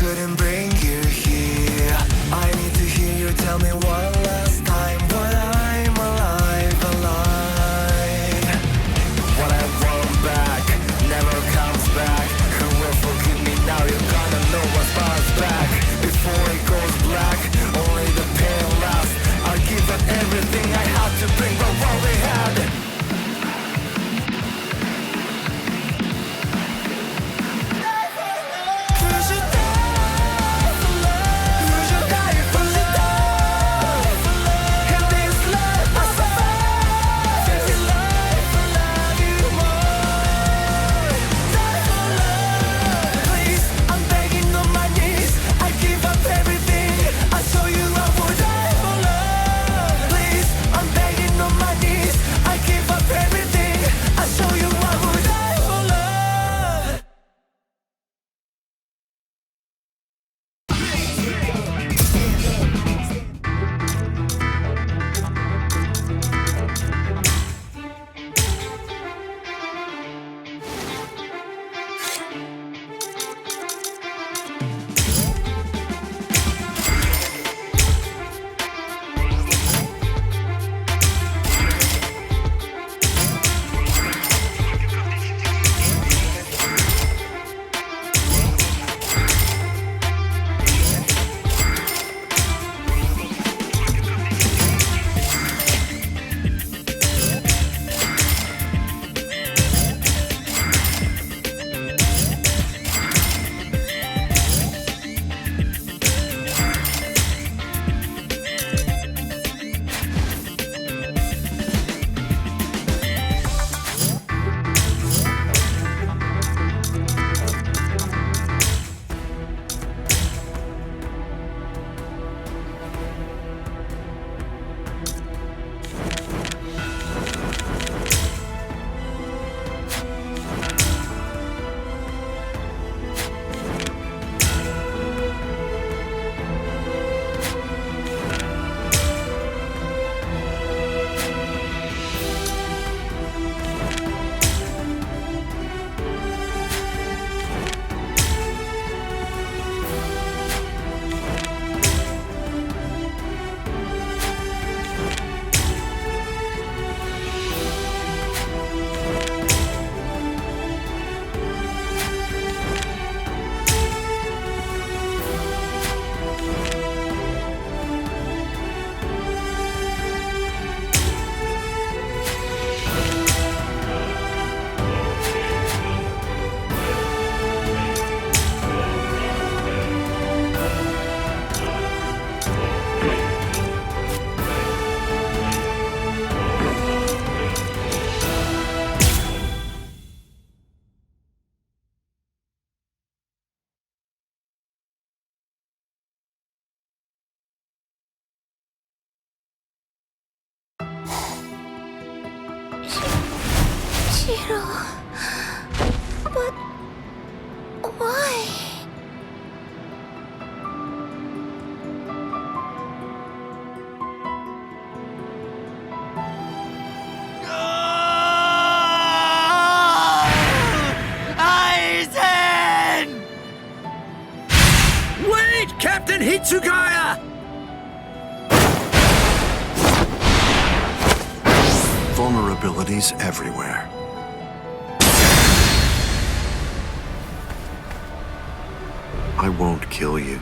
couldn't bring you here. I need to hear you tell me one last time what I'm alive, alive. What I want back never comes back. Who will forgive me now? You're gonna know what's bounce back. Before it goes black, only the pain lasts. I'll give up everything I had to bring back what we had. Shiro... But... why? Aizen! Wait, Captain Hitsugaya! Vulnerabilities everywhere. I won't kill you.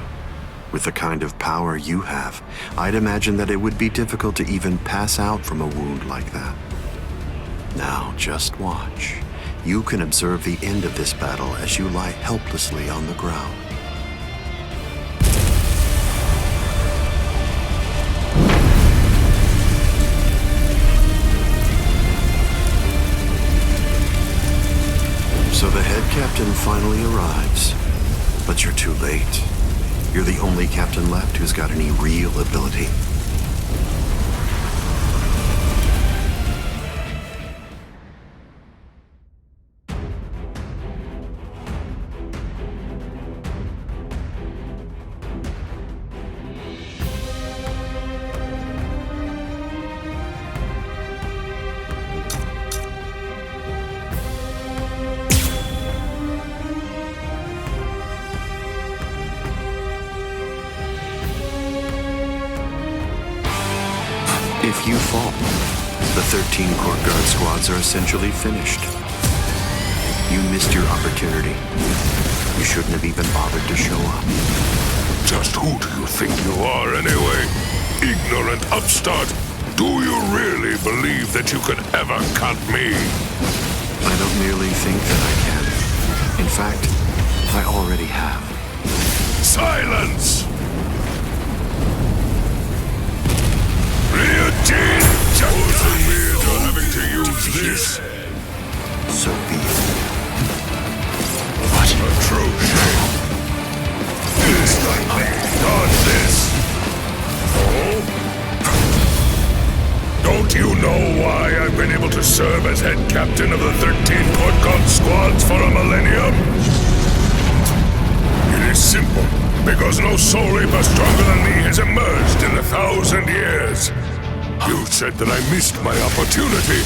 With the kind of power you have, I'd imagine that it would be difficult to even pass out from a wound like that. Now, just watch. You can observe the end of this battle as you lie helplessly on the ground. So the head captain finally arrives. But you're too late. You're the only captain left who's got any real ability. If you fall, the 13 Court Guard squads are essentially finished. You missed your opportunity. You shouldn't have even bothered to show up. Just who do you think you are anyway? Ignorant upstart. Do you really believe that you could ever cut me? I don't merely think that I can. In fact, I already have. Silence! Ryujin forcing me into having to use this. So be it. What a true shame. Not this. Oh? Don't you know why I've been able to serve as head captain of the 13 Court Guard squads for a millennium? It is simple. Because no soul reaper stronger than me has emerged in 1,000 years. You said that I missed my opportunity.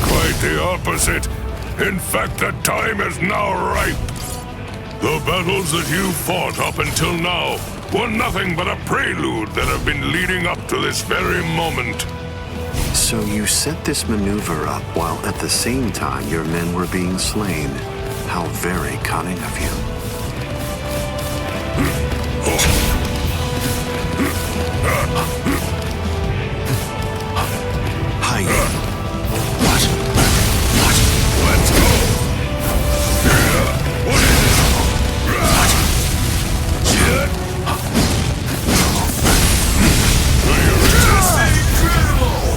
Quite the opposite. In fact, the time is now ripe. The battles that you fought up until now were nothing but a prelude that have been leading up to this very moment. So you set this maneuver up while at the same time your men were being slain. How very cunning of you. Hi. What? Let's go! What is it? Do you resist?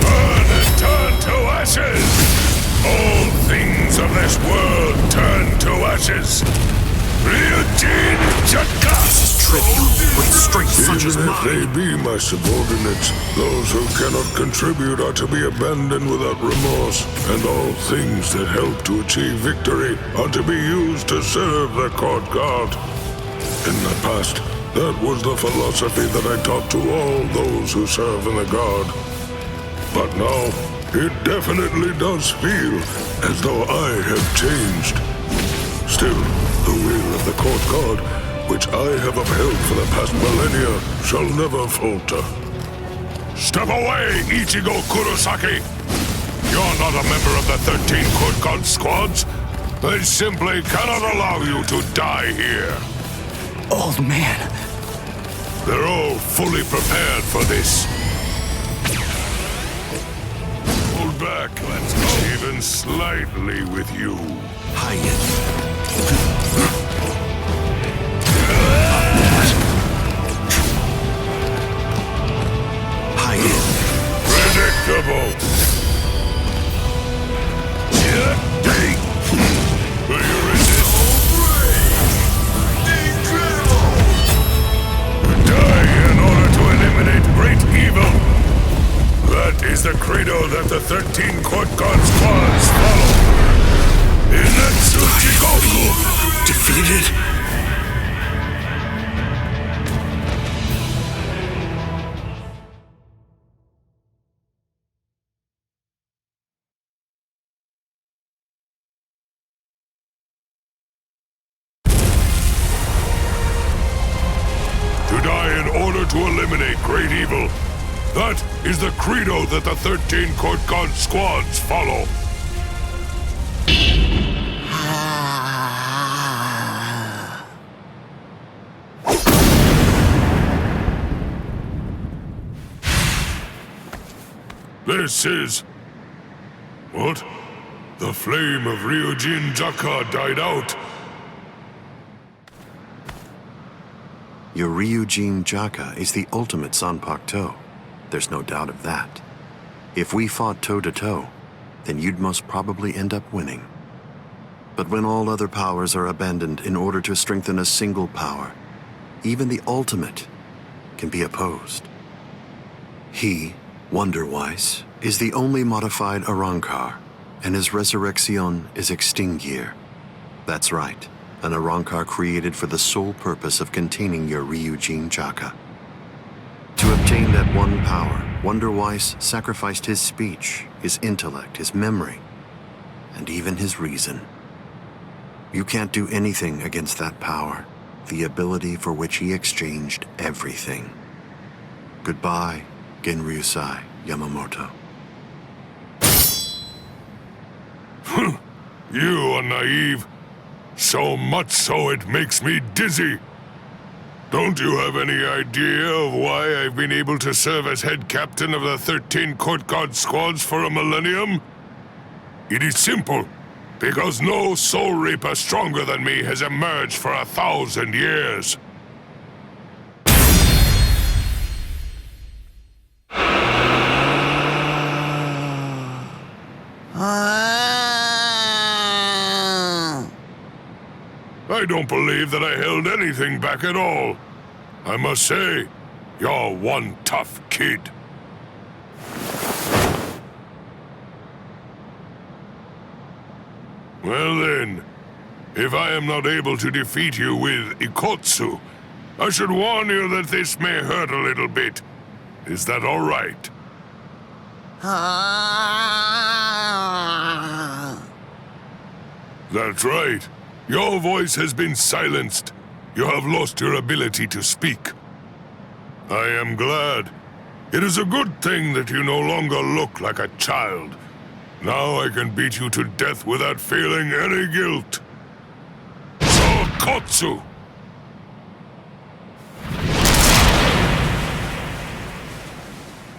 Burn and turn to ashes! All things of this world turn to ashes! Ryujin Chaka! This is trivial, but straight such as Even if mine. they be my subordinates, those who cannot contribute are to be abandoned without remorse, and all things that help to achieve victory are to be used to serve the Court Guard. In the past, that was the philosophy that I taught to all those who serve in the Guard. But now, it definitely does feel as though I have changed. Still, the will of the Court Guard, which I have upheld for the past millennia, shall never falter. Step away, Ichigo Kurosaki! You're not a member of the 13 Court Guard squads. They simply cannot allow you to die here. Old man. They're all fully prepared for this. Hold back, let's go. Even slightly with you. Hyatt. Hyatt. Predictable. Will you resist? Die in order to eliminate great evil. That is the credo that the 13 Court Guard squads follow. Inatsuchi-goku! Defeated? To die in order to eliminate great evil. That is the credo that the 13 Court Guard squads follow. This is... What? The flame of Ryujin Jaka died out. Your Ryujin Jaka is the ultimate Zanpakuto. There's no doubt of that. If we fought toe-to-toe, then you'd most probably end up winning. But when all other powers are abandoned in order to strengthen a single power, even the ultimate can be opposed. He, Wonderwise, is the only modified Arrancar, and his resurrection is Extinguir. That's right, an Arrancar created for the sole purpose of containing your Ryujin Jaka. To obtain that one power, Wonderwise sacrificed his speech, his intellect, his memory, and even his reason. You can't do anything against that power, the ability for which he exchanged everything. Goodbye, Genryusai. Yamamoto. You are naive. So much so it makes me dizzy. Don't you have any idea of why I've been able to serve as head captain of the 13 court guard squads for a millennium? It is simple. Because no soul reaper stronger than me has emerged for 1,000 years. I don't believe that I held anything back at all. I must say, you're one tough kid. Well then, if I am not able to defeat you with Ikotsu, I should warn you that this may hurt a little bit. Is that all right? That's right. Your voice has been silenced. You have lost your ability to speak. I am glad. It is a good thing that you no longer look like a child. Now I can beat you to death without feeling any guilt. Sokotsu!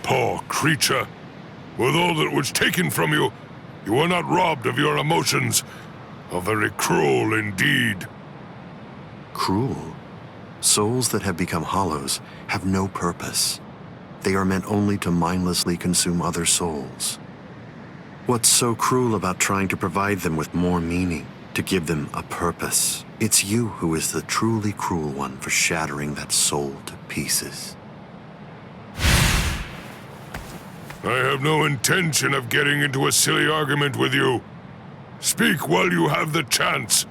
Poor creature. With all that was taken from you, you were not robbed of your emotions. How very cruel indeed. Cruel? Souls that have become hollows have no purpose. They are meant only to mindlessly consume other souls. What's so cruel about trying to provide them with more meaning, to give them a purpose? It's you who is the truly cruel one for shattering that soul to pieces. I have no intention of getting into a silly argument with you. Speak while you have the chance.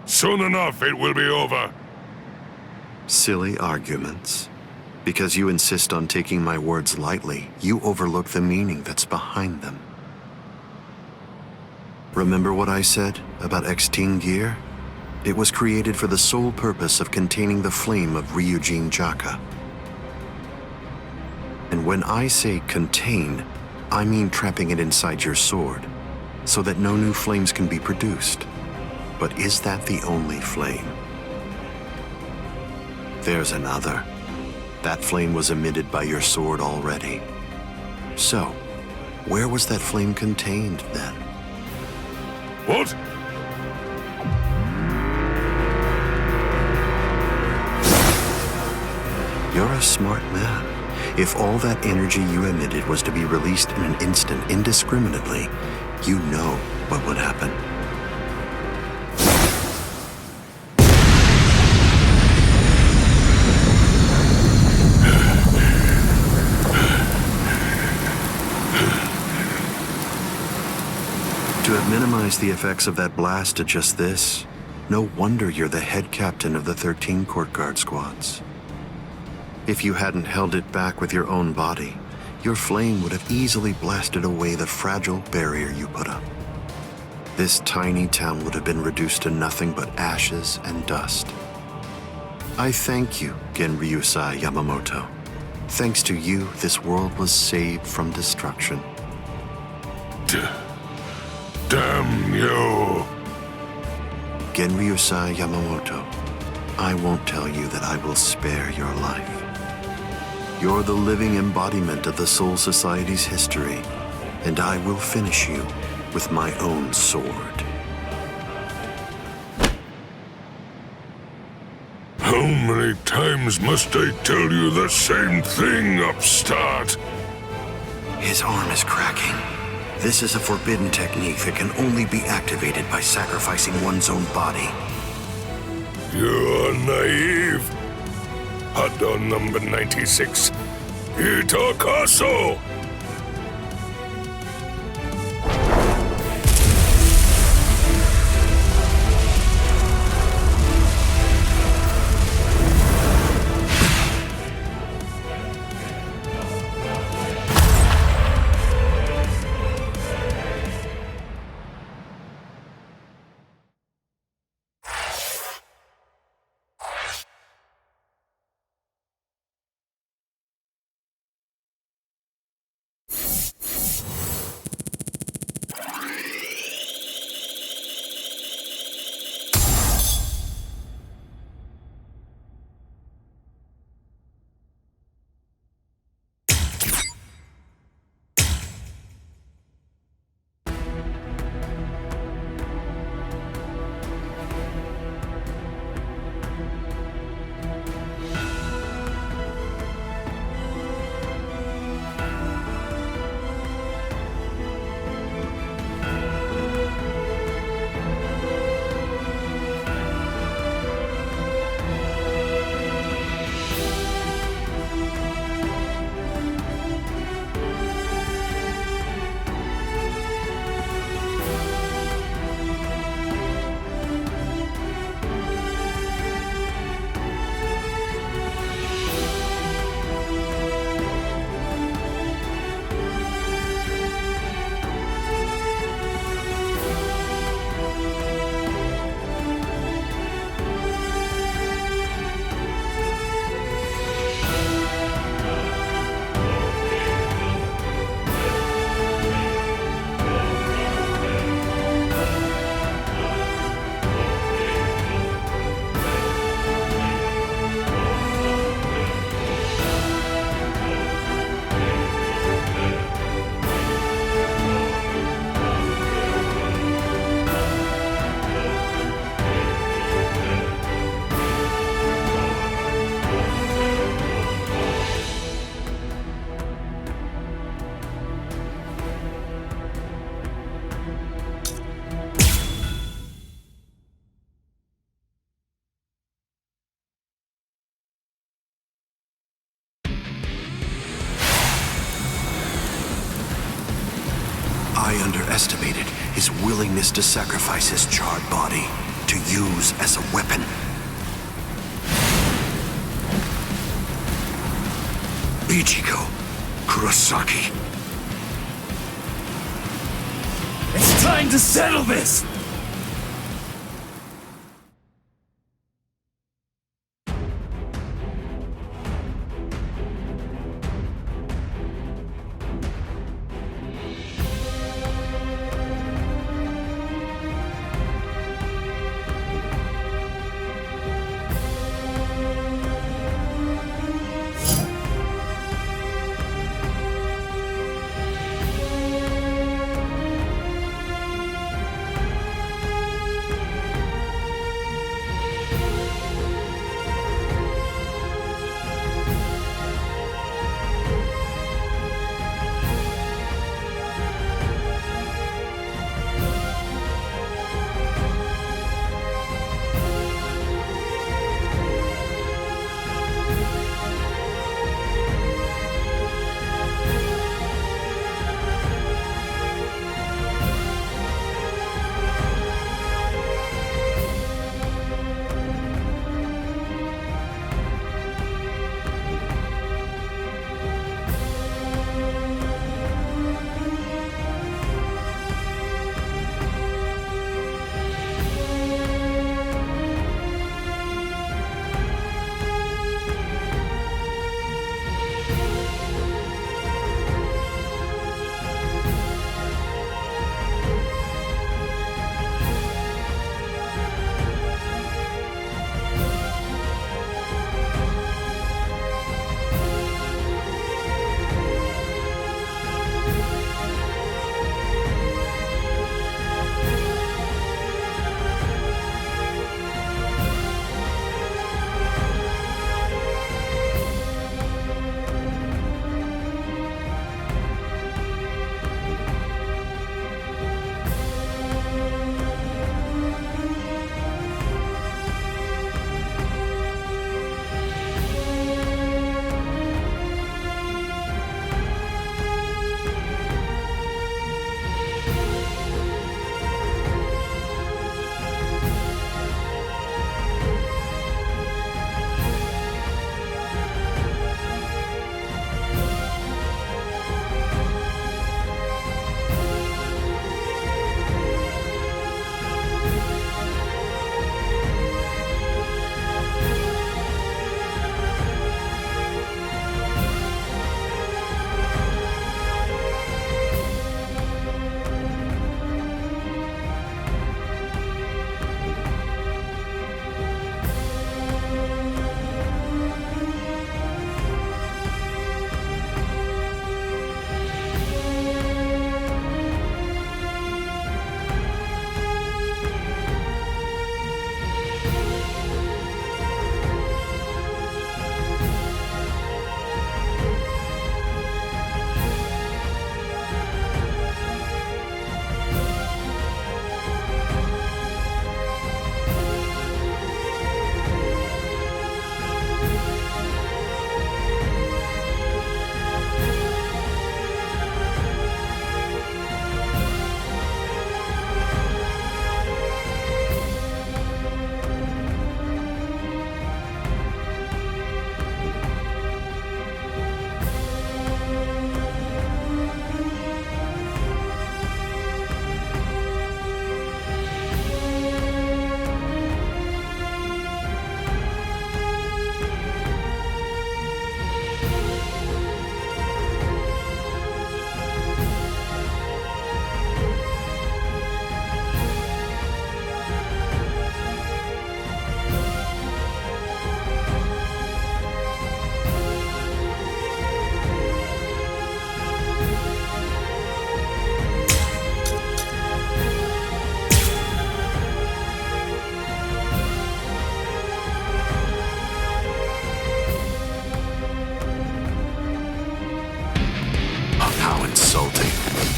Soon enough it will be over. Silly arguments? Because you insist on taking my words lightly, you overlook the meaning that's behind them. Remember what I said about X-Teen gear? It was created for the sole purpose of containing the flame of Ryujin Jaka. And when I say contain, I mean trapping it inside your sword, so that no new flames can be produced. But is that the only flame? There's another. That flame was emitted by your sword already. So, where was that flame contained then? What? You're a smart man. If all that energy you emitted was to be released in an instant indiscriminately, you know what would happen. To have minimized the effects of that blast to just this, no wonder you're the head captain of the 13 court guard squads. If you hadn't held it back with your own body, your flame would have easily blasted away the fragile barrier you put up. This tiny town would have been reduced to nothing but ashes and dust. I thank you, Genryusai Yamamoto. Thanks to you, this world was saved from destruction. Damn you! Genryusai Yamamoto, I won't tell you that I will spare your life. You're the living embodiment of the Soul Society's history, and I will finish you with my own sword. How many times must I tell you the same thing, upstart? His arm is cracking. This is a forbidden technique that can only be activated by sacrificing one's own body. You're naive. Hado number 96. Itokaso! underestimated his willingness to sacrifice his charred body to use as a weapon. Ichigo Kurosaki. It's time to settle this!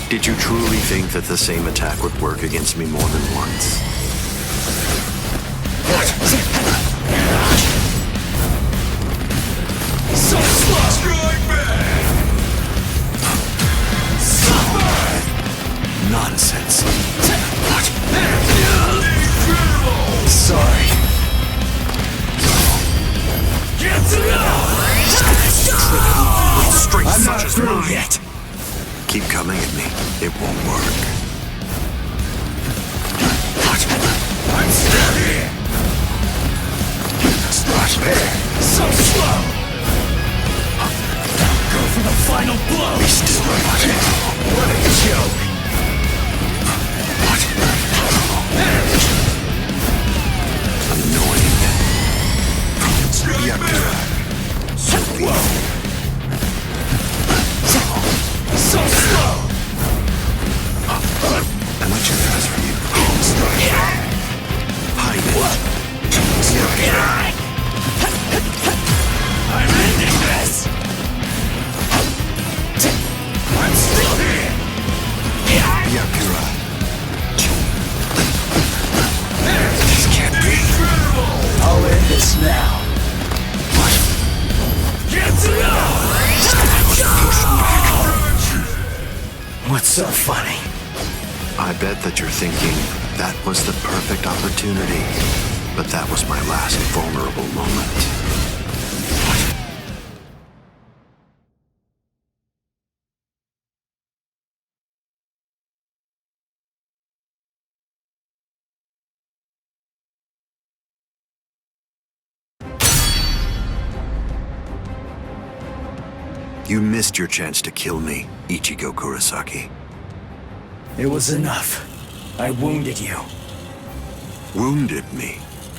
Did you truly think that the same attack would work against me more than once? So strike back! Suffer! Nonsense. I'm not through yet. Keep coming at me. It won't work. I'm still here. Start there. So slow. Go for the final blow. Be still. What a joke. Annoying. Yakura. So Whoa. So slow. Am I too fast for you? Hide it. I'm ending this. I'm still here. Yakura. This can't be. I'll end this now. Get up! What's so funny? I bet that you're thinking, that was the perfect opportunity. But that was my last vulnerable moment. You missed your chance to kill me, Ichigo Kurosaki. It was enough. I wounded you. Wounded me?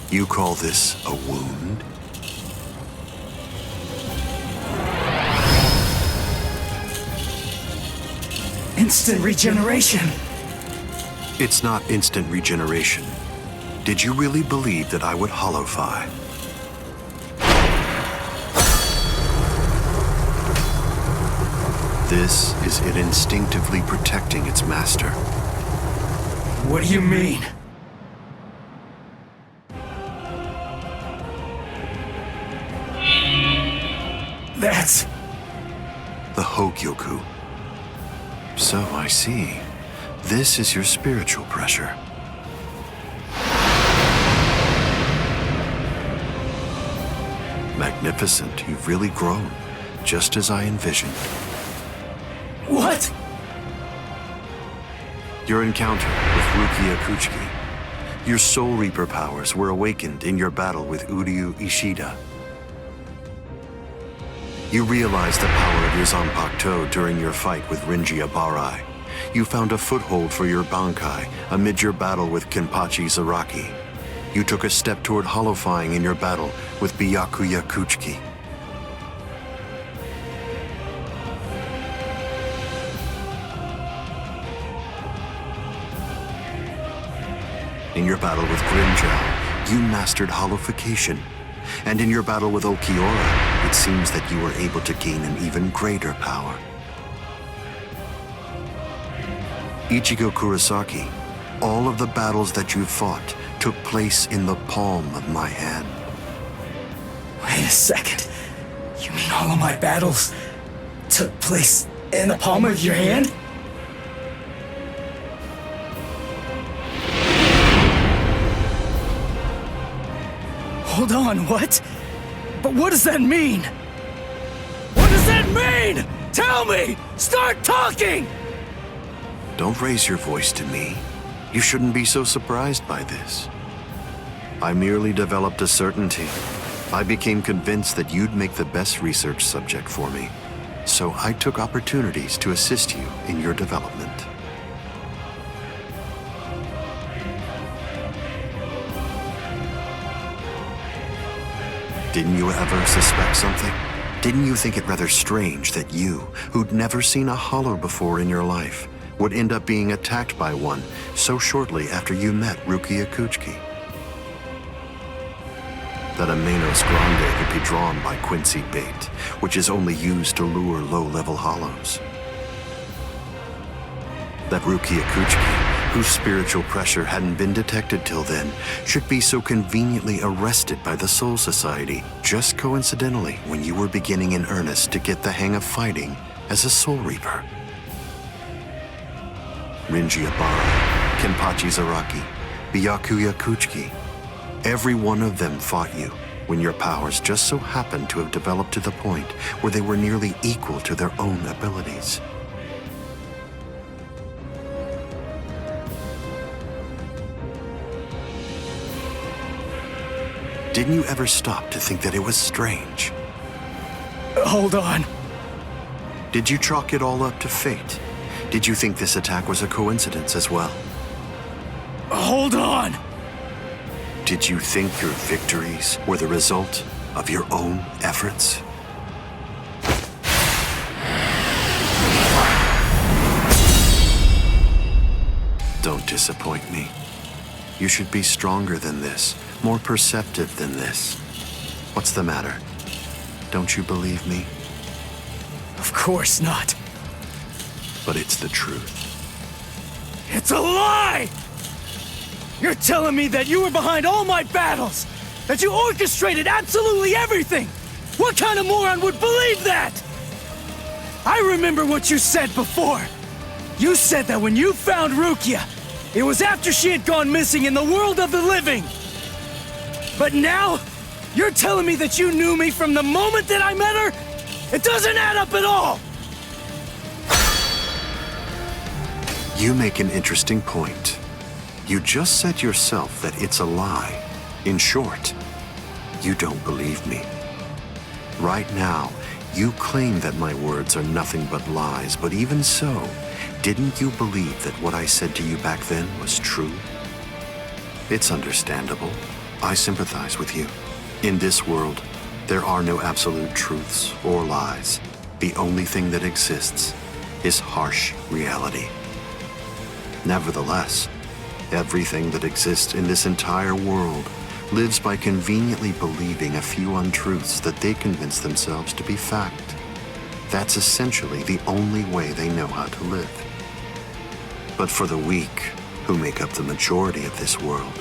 You call this a wound? Instant regeneration. It's not instant regeneration. Did you really believe that I would holofy? This is it instinctively protecting its master. What do you mean? That's... The Hogyoku. So I see. This is your spiritual pressure. Magnificent. You've really grown, just as I envisioned. What? Your encounter with Rukia Kuchiki. Your Soul Reaper powers were awakened in your battle with Uryu Ishida. You realized the power of your Zanpakuto during your fight with Rinji Abarai. You found a foothold for your Bankai amid your battle with Kenpachi Zaraki. You took a step toward holofying in your battle with Byakuya Kuchiki. In your battle with Grimjow, you mastered holification. And in your battle with Okiura, it seems that you were able to gain an even greater power. Ichigo Kurosaki, all of the battles that you fought took place in the palm of my hand. Wait a second. You mean all of my battles took place in the palm of your hand? Hold on, what? But what does that mean? What does that mean? Tell me! Start talking! Don't raise your voice to me. You shouldn't be so surprised by this. I merely developed a certainty. I became convinced that you'd make the best research subject for me. So I took opportunities to assist you in your development. Didn't you ever suspect something? Didn't you think it rather strange that you, who'd never seen a hollow before in your life, would end up being attacked by one so shortly after you met Rukia Kuchiki? That a Manos Grande could be drawn by Quincy bait, which is only used to lure low-level hollows. That Rukia Kuchiki, whose spiritual pressure hadn't been detected till then, should be so conveniently arrested by the Soul Society just coincidentally when you were beginning in earnest to get the hang of fighting as a Soul Reaper. Rinji Abarai, Kenpachi Zaraki, Byakuya Kuchiki, every one of them fought you, when your powers just so happened to have developed to the point where they were nearly equal to their own abilities. Didn't you ever stop to think that it was strange? Hold on. Did you chalk it all up to fate? Did you think this attack was a coincidence as well? Hold on! Did you think your victories were the result of your own efforts? Don't disappoint me. You should be stronger than this, more perceptive than this. What's the matter? Don't you believe me? Of course not. But it's the truth. It's a lie! You're telling me that you were behind all my battles! That you orchestrated absolutely everything! What kind of moron would believe that? I remember what you said before. You said that when you found Rukia, it was after she had gone missing in the world of the living. But now, you're telling me that you knew me from the moment that I met her? It doesn't add up at all! You make an interesting point. You just said yourself that it's a lie. In short, you don't believe me. Right now, you claim that my words are nothing but lies, but even so, didn't you believe that what I said to you back then was true? It's understandable. I sympathize with you. In this world, there are no absolute truths or lies. The only thing that exists is harsh reality. Nevertheless, everything that exists in this entire world lives by conveniently believing a few untruths that they convince themselves to be fact. That's essentially the only way they know how to live. But for the weak, who make up the majority of this world,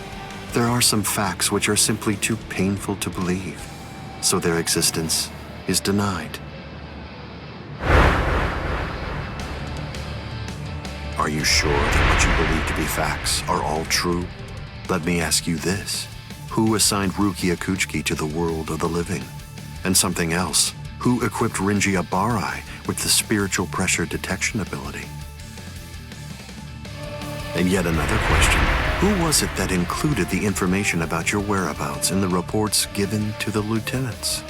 there are some facts which are simply too painful to believe, so their existence is denied. Are you sure that what you believe to be facts are all true? Let me ask you this. Who assigned Rukia Kuchiki to the world of the living? And something else. Who equipped Rinji Abarai with the spiritual pressure detection ability? And yet another question. Who was it that included the information about your whereabouts in the reports given to the lieutenants?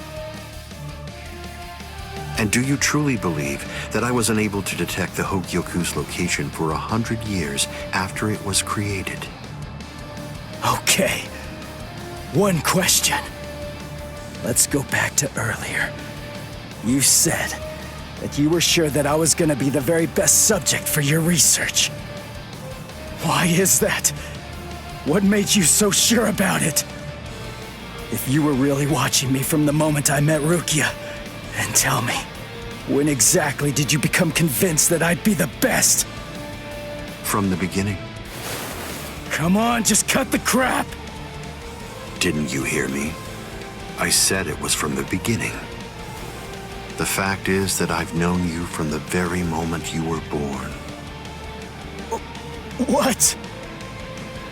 And do you truly believe that I was unable to detect the Hogyoku's location for 100 years after it was created? Okay. One question. Let's go back to earlier. You said that you were sure that I was gonna be the very best subject for your research. Why is that? What made you so sure about it? If you were really watching me from the moment I met Rukia, then tell me, when exactly did you become convinced that I'd be the best? From the beginning. Come on, just cut the crap! Didn't you hear me? I said it was from the beginning. The fact is that I've known you from the very moment you were born. What?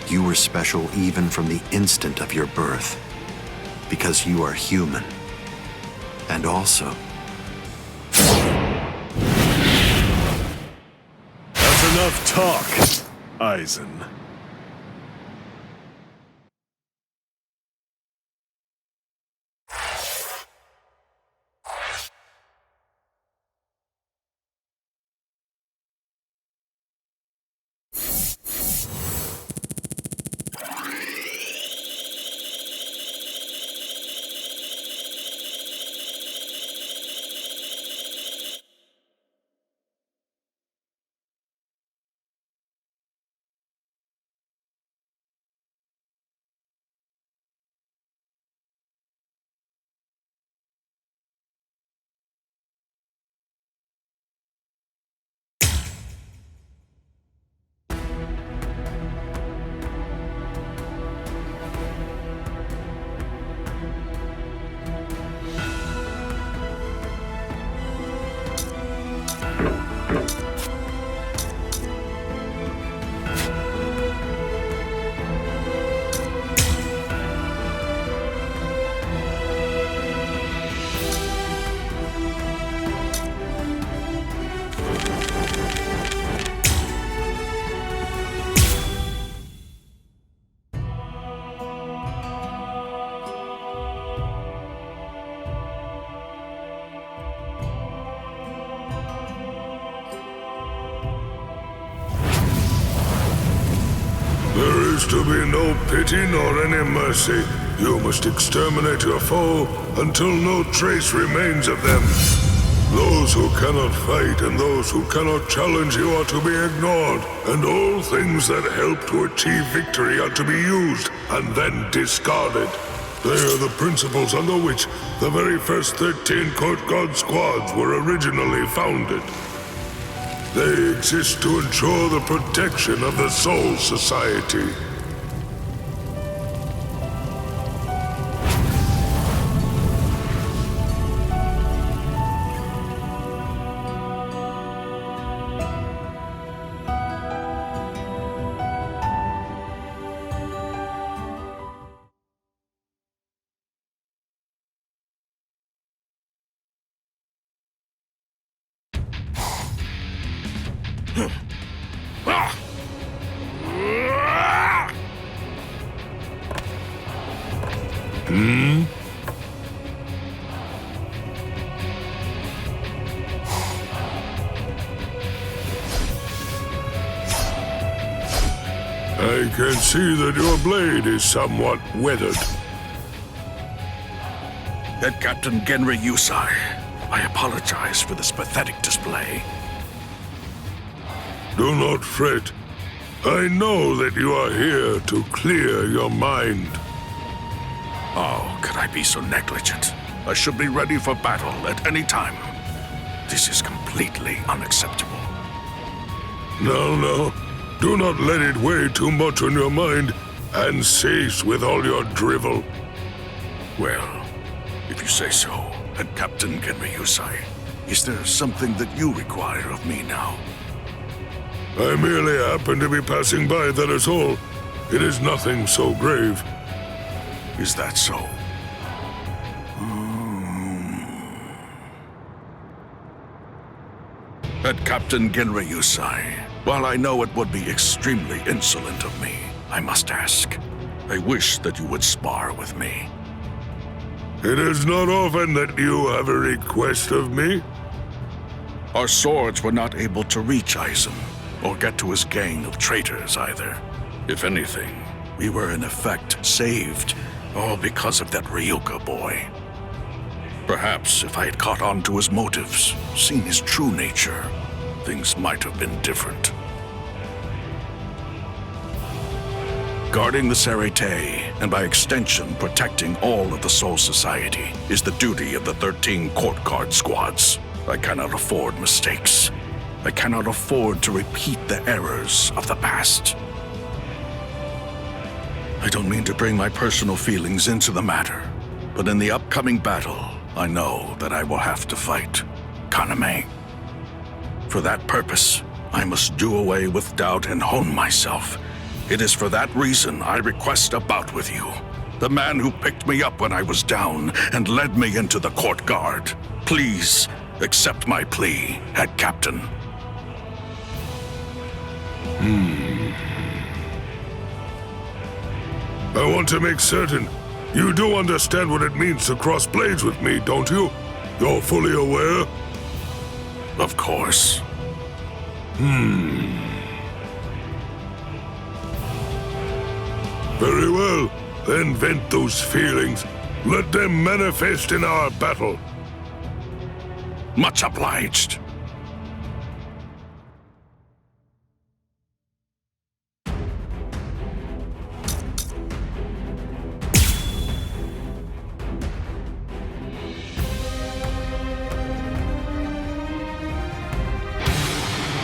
You were special even from the instant of your birth. Because you are human. And also... That's enough talk, Aizen. There is to be no pity nor any mercy. You must exterminate your foe until no trace remains of them. Those who cannot fight and those who cannot challenge you are to be ignored, and all things that help to achieve victory are to be used and then discarded. They are the principles under which the very first 13 Court Guard squads were originally founded. They exist to ensure the protection of the Soul Society. I can see that your blade is somewhat weathered. Head Captain Genri Yusai, I apologize for this pathetic display. Do not fret. I know that you are here to clear your mind. Oh, could I be so negligent? I should be ready for battle at any time. This is completely unacceptable. No. Do not let it weigh too much on your mind, and cease with all your drivel. Well, if you say so, Head Captain Genri Yusai, is there something that you require of me now? I merely happen to be passing by, that is all. It is nothing so grave. Is that so? Head Captain Genri Yusai, while I know it would be extremely insolent of me, I must ask. I wish that you would spar with me. It is not often that you have a request of me. Our swords were not able to reach Aizen, or get to his gang of traitors either. If anything, we were in effect saved, all because of that Ryuka boy. Perhaps if I had caught on to his motives, seen his true nature, things might have been different. Guarding the Serete, and by extension protecting all of the Soul Society, is the duty of the 13 Court Guard squads. I cannot afford mistakes. I cannot afford to repeat the errors of the past. I don't mean to bring my personal feelings into the matter, but in the upcoming battle, I know that I will have to fight Kaname. For that purpose, I must do away with doubt and hone myself. It is for that reason I request a bout with you. The man who picked me up when I was down and led me into the Court Guard. Please, accept my plea, Head Captain. I want to make certain. You do understand what it means to cross blades with me, don't you? You're fully aware? Of course. Very well. Then vent those feelings. Let them manifest in our battle. Much obliged.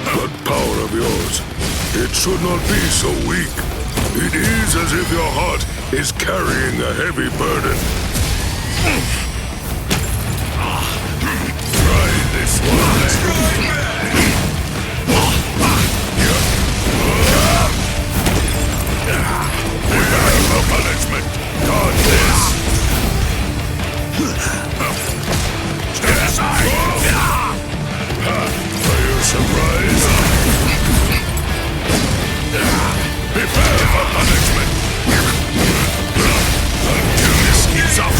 That power of yours, it should not be so weak. It is as if your heart is carrying a heavy burden. Try this one. Prepare for punishment. Guard this. Step aside. Are you surprised? Prepare for punishment. Until this is up.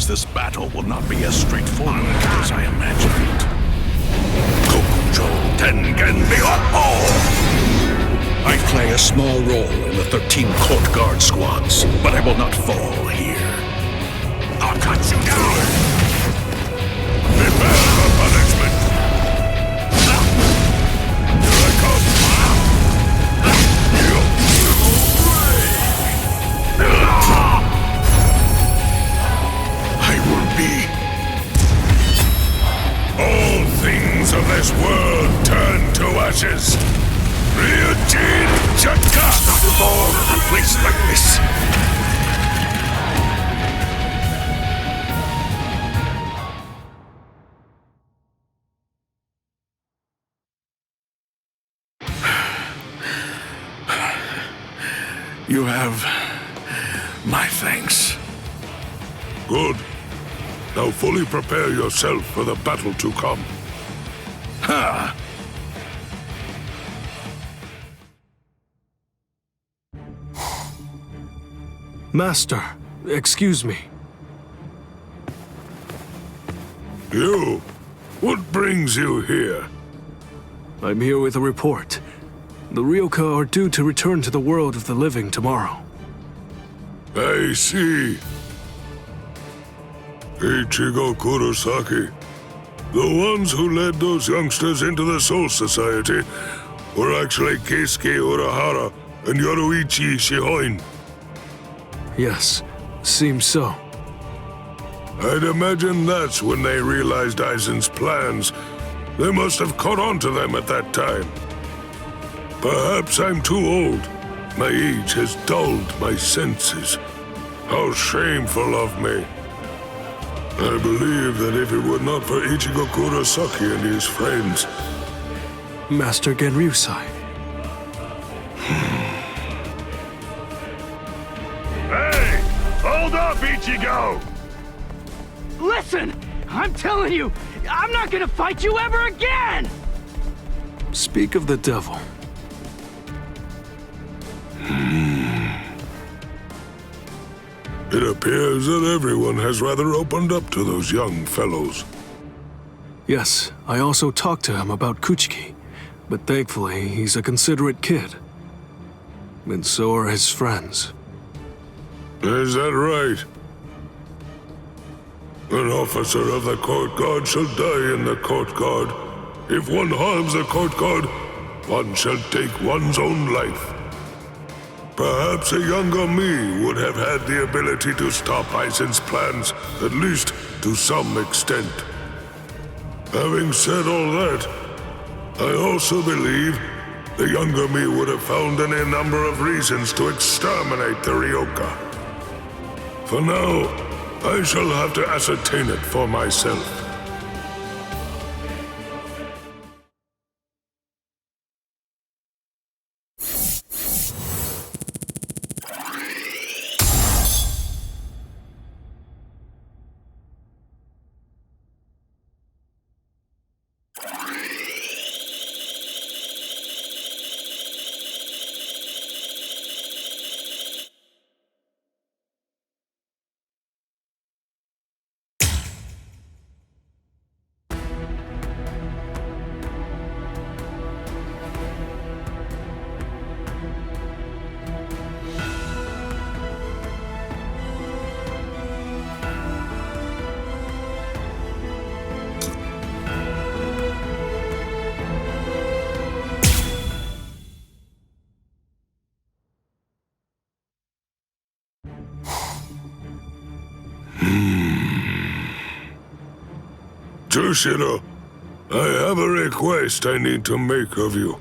fears this battle will not be as straightforward as I imagined. Kokujo Tengen Myoho! I play a small role in the 13 court guard squads, but I will not fall here. I'll cut you down! Prepare for punishment! Here I come! I will be... All things of this world turn to ashes! Ryujin Chaka! Fall in a place like this! You have my thanks. Good. Now fully prepare yourself for the battle to come. Ha! Master, excuse me. You? What brings you here? I'm here with a report. The Ryoka are due to return to the world of the living tomorrow. I see. Ichigo Kurosaki. The ones who led those youngsters into the Soul Society were actually Keisuke Urahara and Yoruichi Shihoin. Yes, seems so. I'd imagine that's when they realized Aizen's plans. They must have caught on to them at that time. Perhaps I'm too old. My age has dulled my senses. How shameful of me. I believe that if it were not for Ichigo Kurosaki and his friends... Master Genryusai. Hey! Hold up, Ichigo! Listen! I'm telling you, I'm not gonna fight you ever again! Speak of the devil. It appears that everyone has rather opened up to those young fellows. Yes, I also talked to him about Kuchiki, but thankfully he's a considerate kid. And so are his friends. Is that right? An officer of the court guard shall die in the court guard. If one harms the court guard, one shall take one's own life. Perhaps a younger me would have had the ability to stop Aizen's plans, at least to some extent. Having said all that, I also believe the younger me would have found any number of reasons to exterminate the Ryoka. For now, I shall have to ascertain it for myself. Jushiro, I have a request I need to make of you.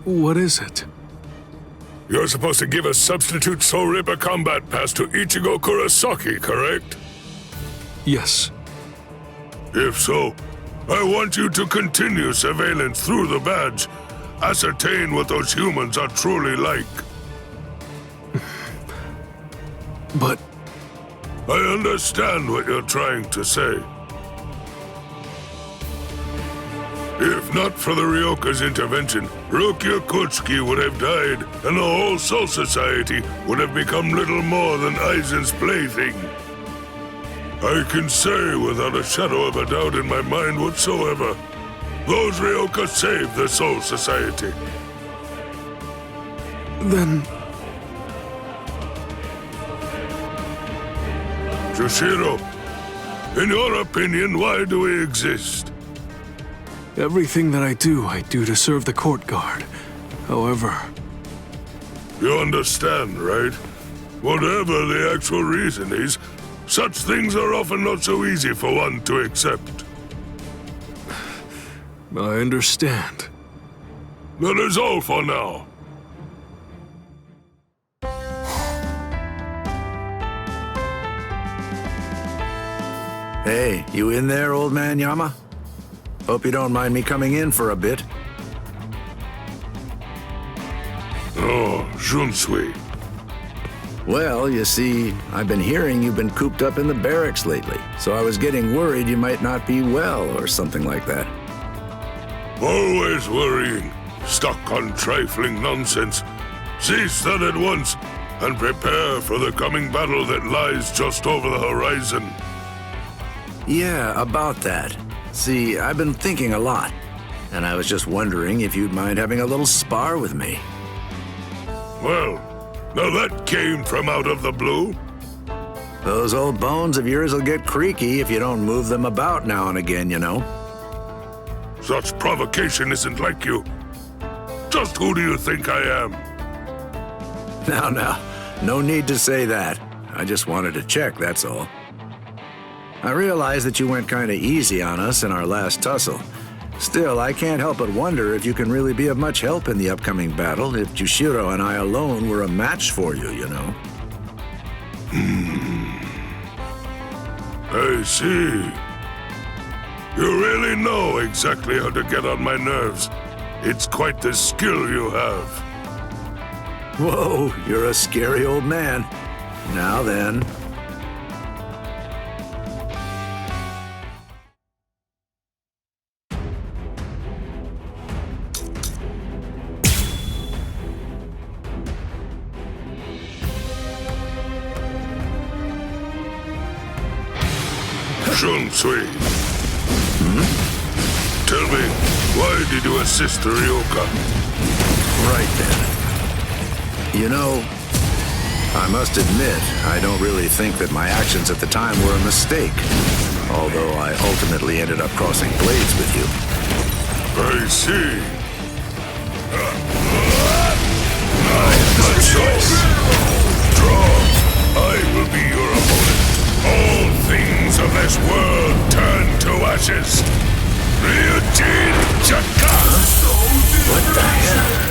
What is it? You're supposed to give a substitute Soul Reaper combat pass to Ichigo Kurosaki, correct? Yes. If so, I want you to continue surveillance through the badge. Ascertain what those humans are truly like. But... I understand what you're trying to say. If not for the Ryoka's intervention, Rukia Kuchiki would have died, and the whole Soul Society would have become little more than Aizen's plaything. I can say without a shadow of a doubt in my mind whatsoever, those Ryoka saved the Soul Society. Then Jushiro, in your opinion, why do we exist? everything that I do to serve the court guard. However, You understand, right? Whatever the actual reason is, such things are often not so easy for one to accept. I understand. That is all for now. Hey, you in there, old man Yama? Hope you don't mind me coming in for a bit. Oh, Junsui. Well, you see, I've been hearing you've been cooped up in the barracks lately, so I was getting worried you might not be well or something like that. Always worrying, stuck on trifling nonsense. Cease that at once, and prepare for the coming battle that lies just over the horizon. Yeah, about that. See, I've been thinking a lot, and I was just wondering if you'd mind having a little spar with me. Well, now that came from out of the blue. Those old bones of yours will get creaky if you don't move them about now and again, you know. Such provocation isn't like you. Just who do you think I am? Now, no need to say that. I just wanted to check, that's all. I realize that you went kinda easy on us in our last tussle. Still, I can't help but wonder if you can really be of much help in the upcoming battle if Jushiro and I alone were a match for you, you know. I see. You really know exactly how to get on my nerves. It's quite the skill you have. Whoa, you're a scary old man. Now then. Shunsui. Tell me, why did you assist Ryoka? Right then. You know, I must admit, I don't really think that my actions at the time were a mistake. Although I ultimately ended up crossing blades with you. I see. Now the choice. Draw. I will be your opponent. All things of this world turn to ashes. Ryujin Chaka! What the hell?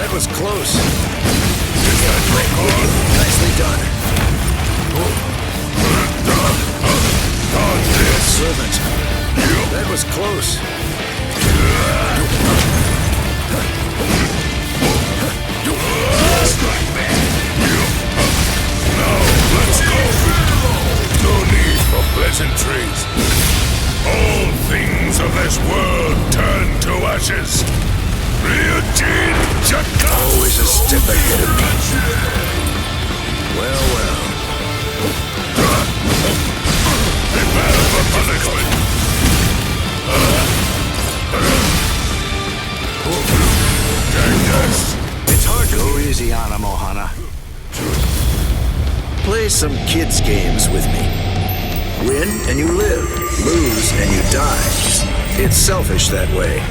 That was close. Nicely done. Servant. That was close. Now, let's go. No need for pleasantries. All things of this world turn to ashes. Always a step ahead of me. Well, well. Prepare for punishment. It's hard to go easy on him, Ohana. Play some kids' games with me. Win and you live. Lose and you die. It's selfish that way.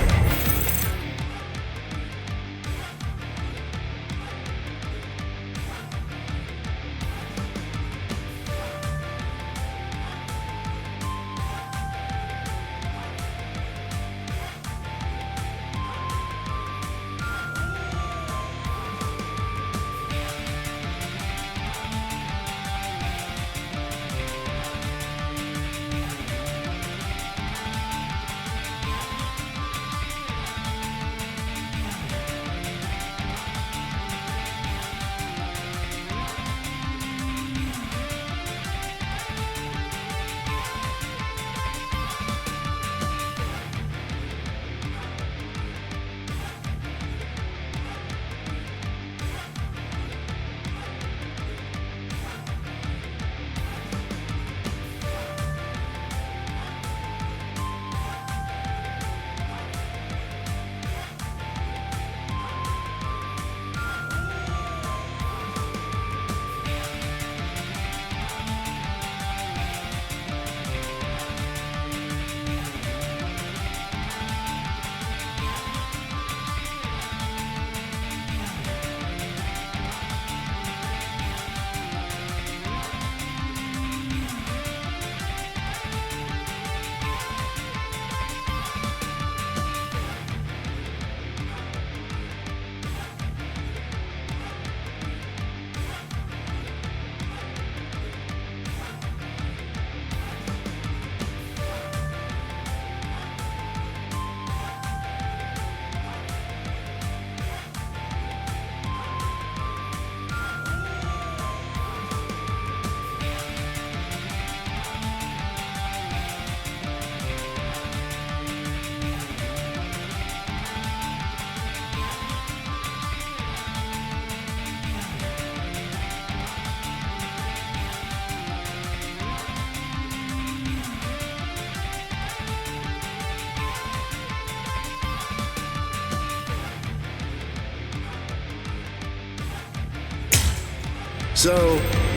So,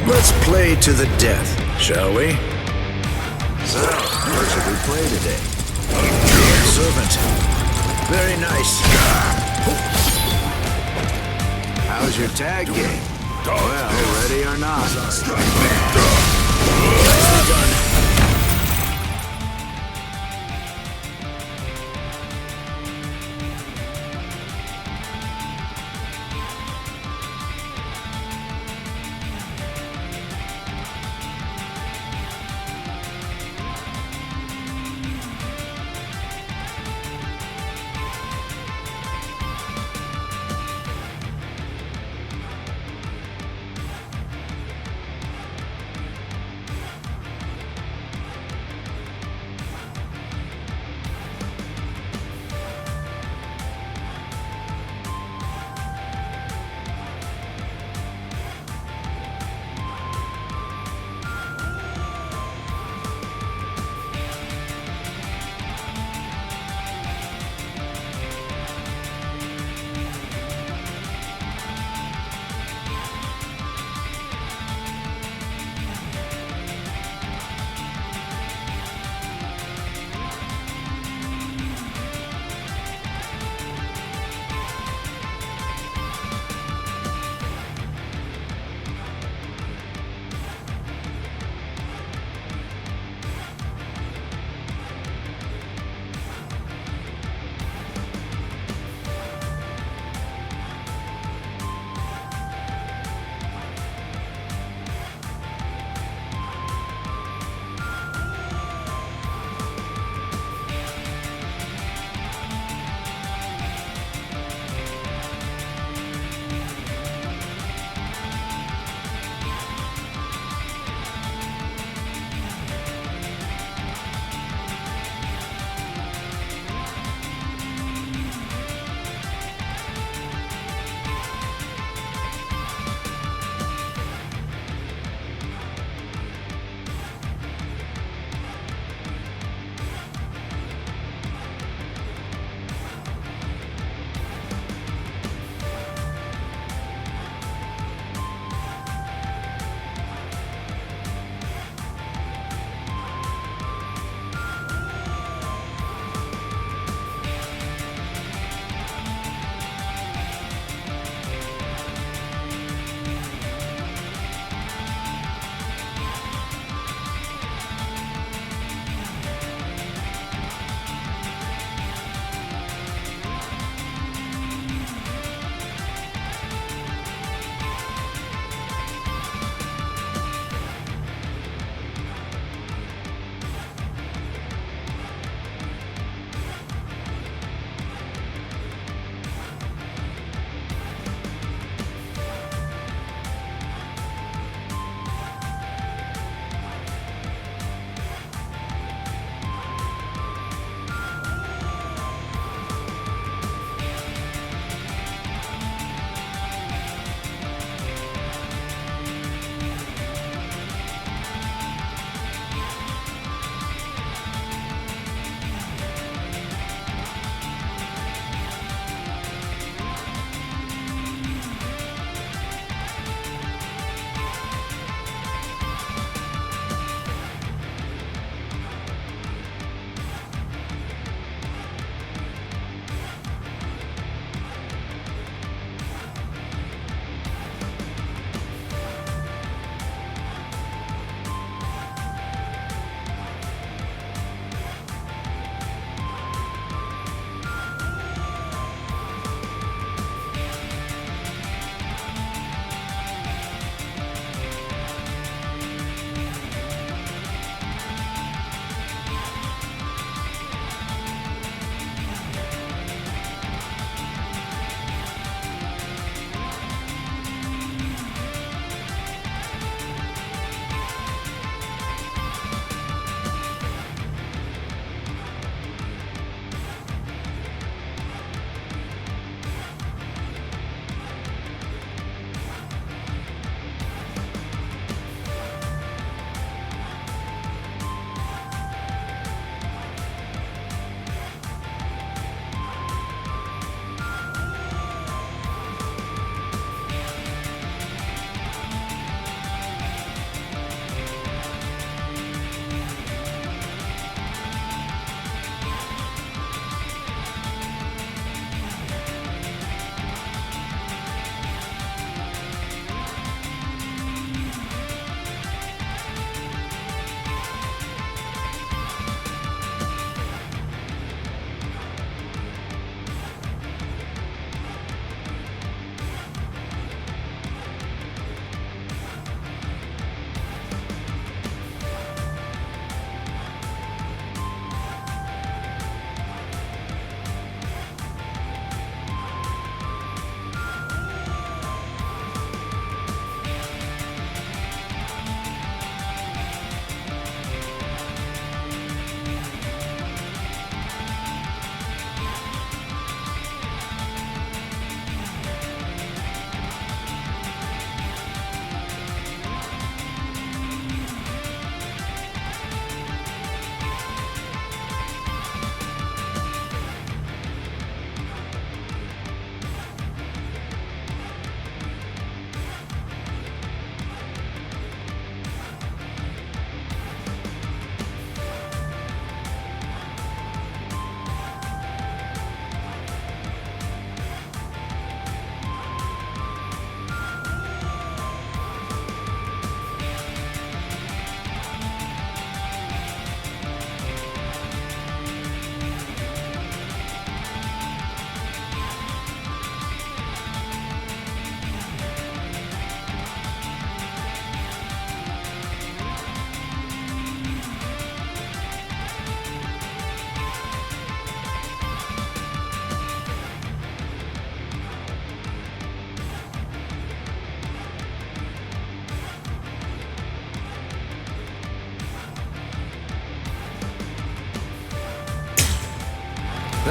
let's play to the death, shall we? So, what should we play today? Servant. Very nice. How's your tag game? Well, ready or not. Nicely done.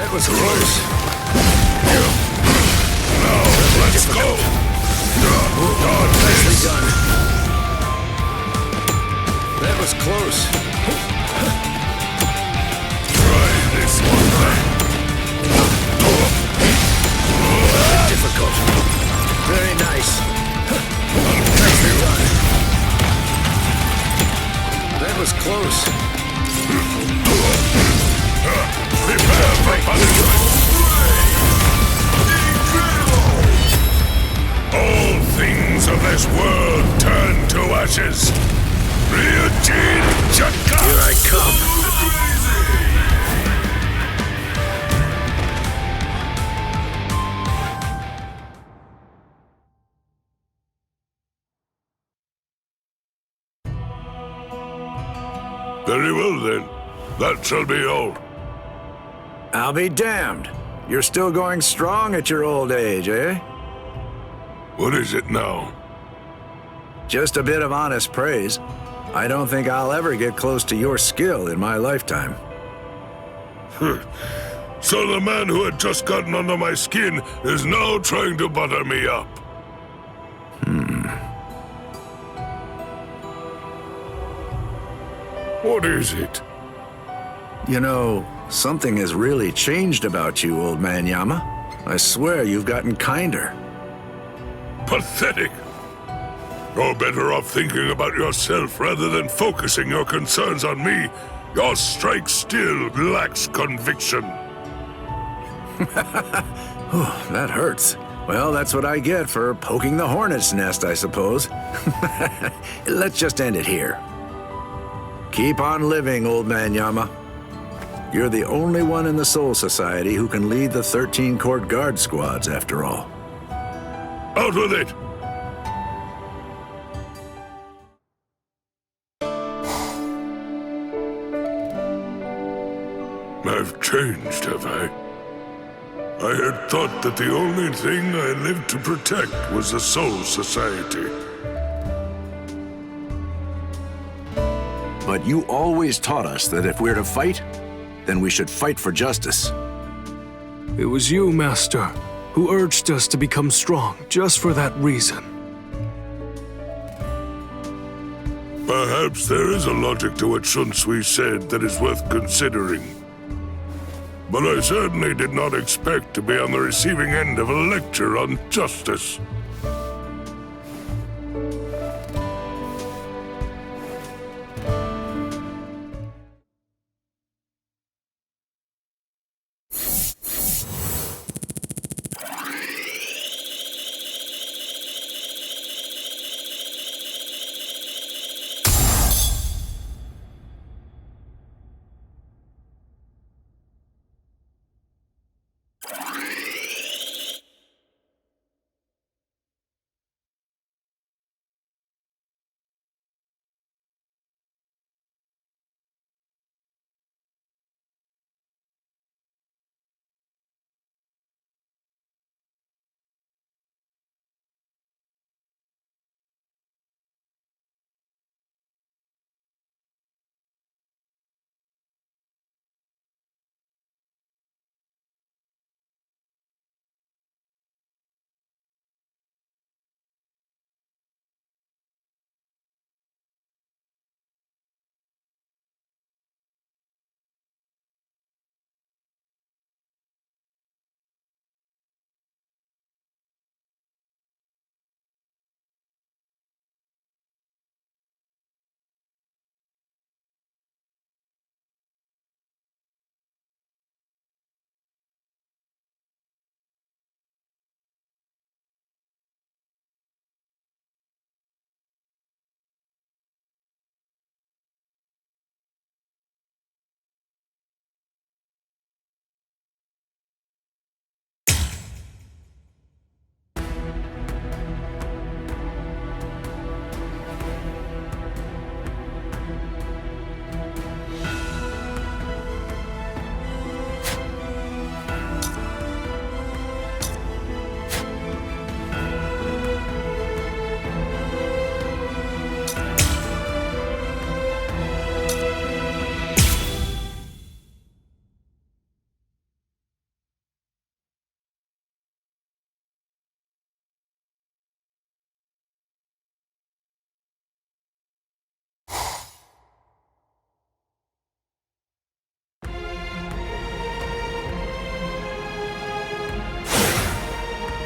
That was close. Now, let's go! Nicely done. That was close. Try this one. Difficult. Very nice. Nicely done. That was close. Prepare for punishment! All things of this world turn to ashes. Ryujin Chaka! Here I come. Very well then. That shall be all. I'll be damned. You're still going strong at your old age, eh? What is it now? Just a bit of honest praise. I don't think I'll ever get close to your skill in my lifetime. So the man who had just gotten under my skin is now trying to butter me up. What is it? You know, something has really changed about you, old man Yama. I swear you've gotten kinder. Pathetic. You're better off thinking about yourself rather than focusing your concerns on me. Your strike still lacks conviction. That hurts. Well, that's what I get for poking the hornet's nest, I suppose. Let's just end it here. Keep on living, old man Yama. You're the only one in the Soul Society who can lead the 13 Court Guard squads, after all. Out with it! I've changed, have I? I had thought that the only thing I lived to protect was the Soul Society. But you always taught us that if we're to fight, then we should fight for justice. It was you, Master, who urged us to become strong just for that reason. Perhaps there is a logic to what Shunsui said that is worth considering. But I certainly did not expect to be on the receiving end of a lecture on justice.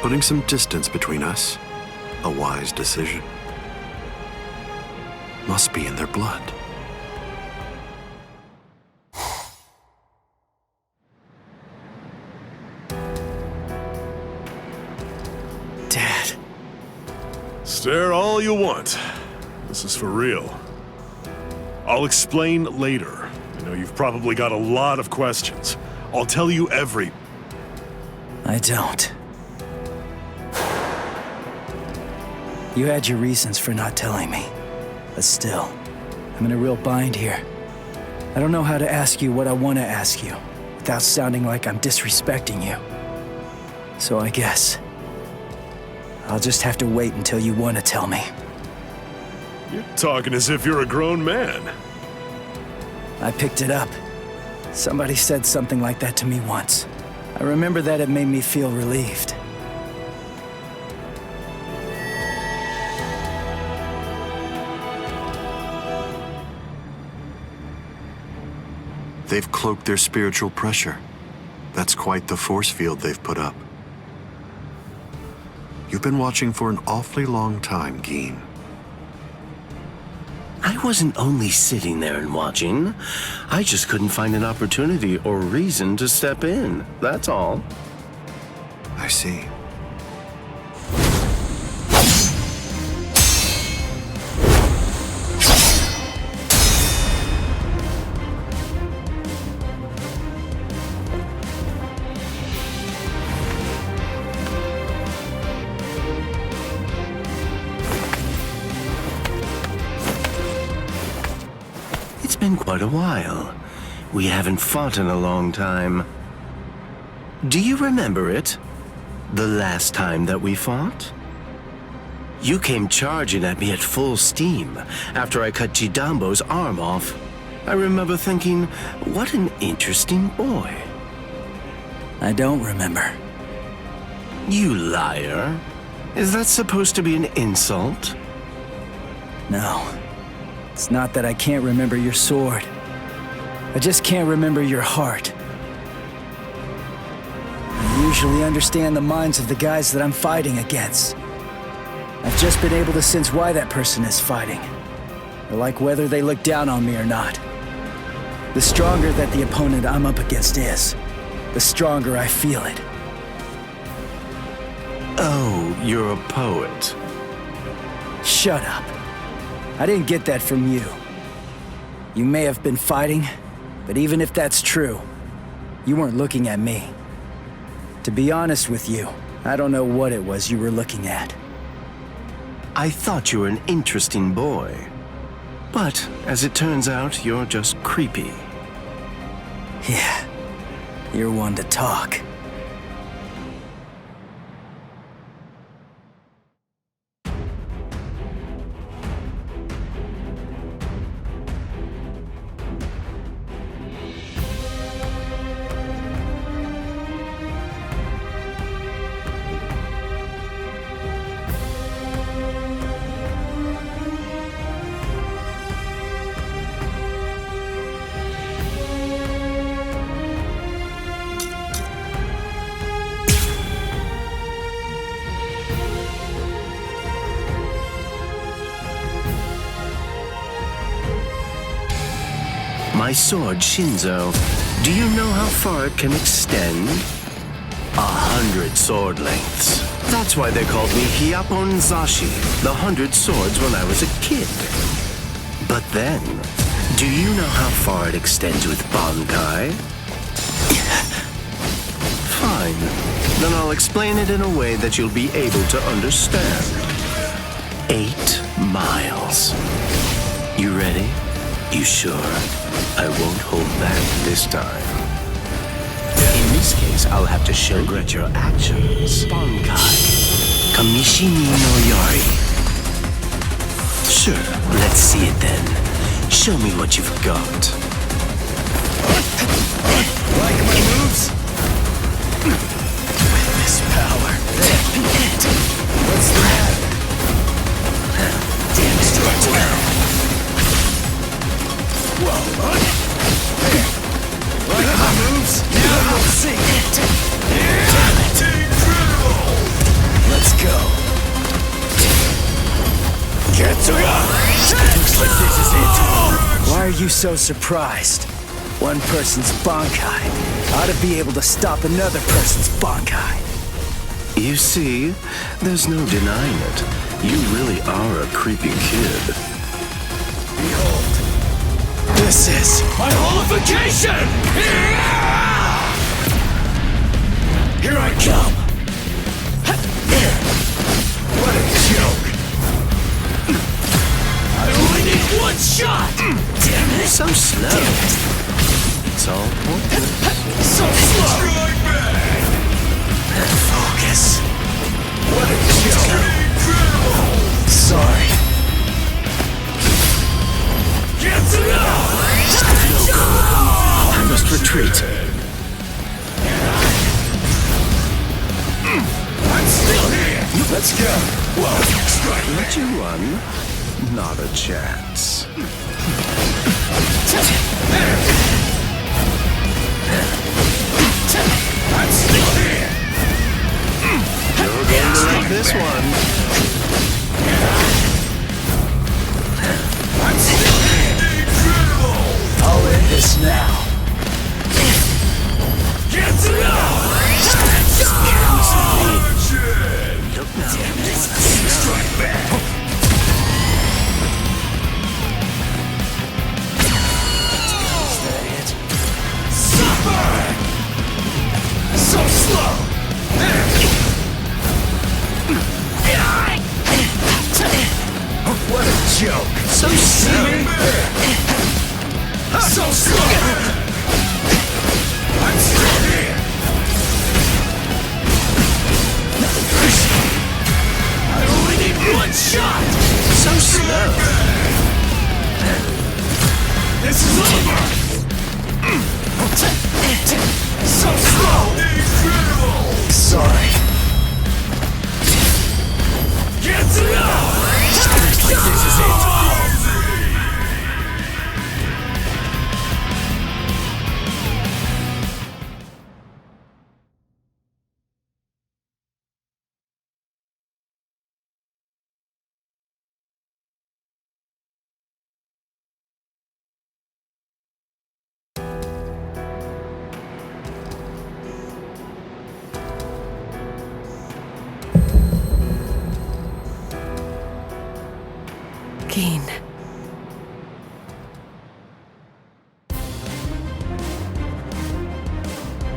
Putting some distance between us, a wise decision. Must be in their blood. Dad. Stare all you want. This is for real. I'll explain later. I know you've probably got a lot of questions. I'll tell you every... I don't. You had your reasons for not telling me. But still, I'm in a real bind here. I don't know how to ask you what I want to ask you without sounding like I'm disrespecting you. So I guess I'll just have to wait until you want to tell me. You're talking as if you're a grown man. I picked it up. Somebody said something like that to me once. I remember that it made me feel relieved. They've cloaked their spiritual pressure. That's quite the force field they've put up. You've been watching for an awfully long time, Geen. I wasn't only sitting there and watching. I just couldn't find an opportunity or reason to step in. That's all. I see. It's been quite a while. We haven't fought in a long time. Do you remember it? The last time that we fought? You came charging at me at full steam after I cut Chidambo's arm off. I remember thinking, what an interesting boy. I don't remember. You liar. Is that supposed to be an insult? No. It's not that I can't remember your sword. I just can't remember your heart. I usually understand the minds of the guys that I'm fighting against. I've just been able to sense why that person is fighting. Or like whether they look down on me or not. The stronger that the opponent I'm up against is, the stronger I feel it. Oh, you're a poet. Shut up. I didn't get that from you. You may have been fighting, but even if that's true, you weren't looking at me. To be honest with you, I don't know what it was you were looking at. I thought you were an interesting boy. But, as it turns out, you're just creepy. Yeah, you're one to talk. My sword, Shinzo, do you know how far it can extend? 100 sword lengths. That's why they called me Hyapon Zashi, the 100 swords when I was a kid. But then, do you know how far it extends with Bankai? Fine. Then I'll explain it in a way that you'll be able to understand. 8 miles. You ready? You sure? I won't hold back this time. In this case, I'll have to show regret your actions. Bankai. Kamishini no Yari. Sure, let's see it then. Show me what you've got. Like my moves? With this power, that'd be it. What's the matter? Demonstrate. Whoa. There. Like my moves? Now you'll see it. Damn it. you so surprised? One person's Bankai ought to be able to stop another person's Bankai. You see, there's no denying it. You really are a creepy kid. Behold, this is my holification! Here I come! What a joke! I only need one shot! Damn it! So slow. Damn it! It's all pointless. So slow! Focus. What a joke! Sorry. Get to know! I must retreat. I'm still here! Let's go! Whoa! Strike! Let you run? Not a chance. I'm still here! You're going to like this one. I'm still here! Incredible! I'll end this now. Get to know! Look now. Damn it! Strike back! Is that it? Suffer! So slow! What a joke! So silly. So slow! I'm still here! I only need one shot! So slow. This is over! So slow! Incredible! Sorry. Get to know! This is it! Keen.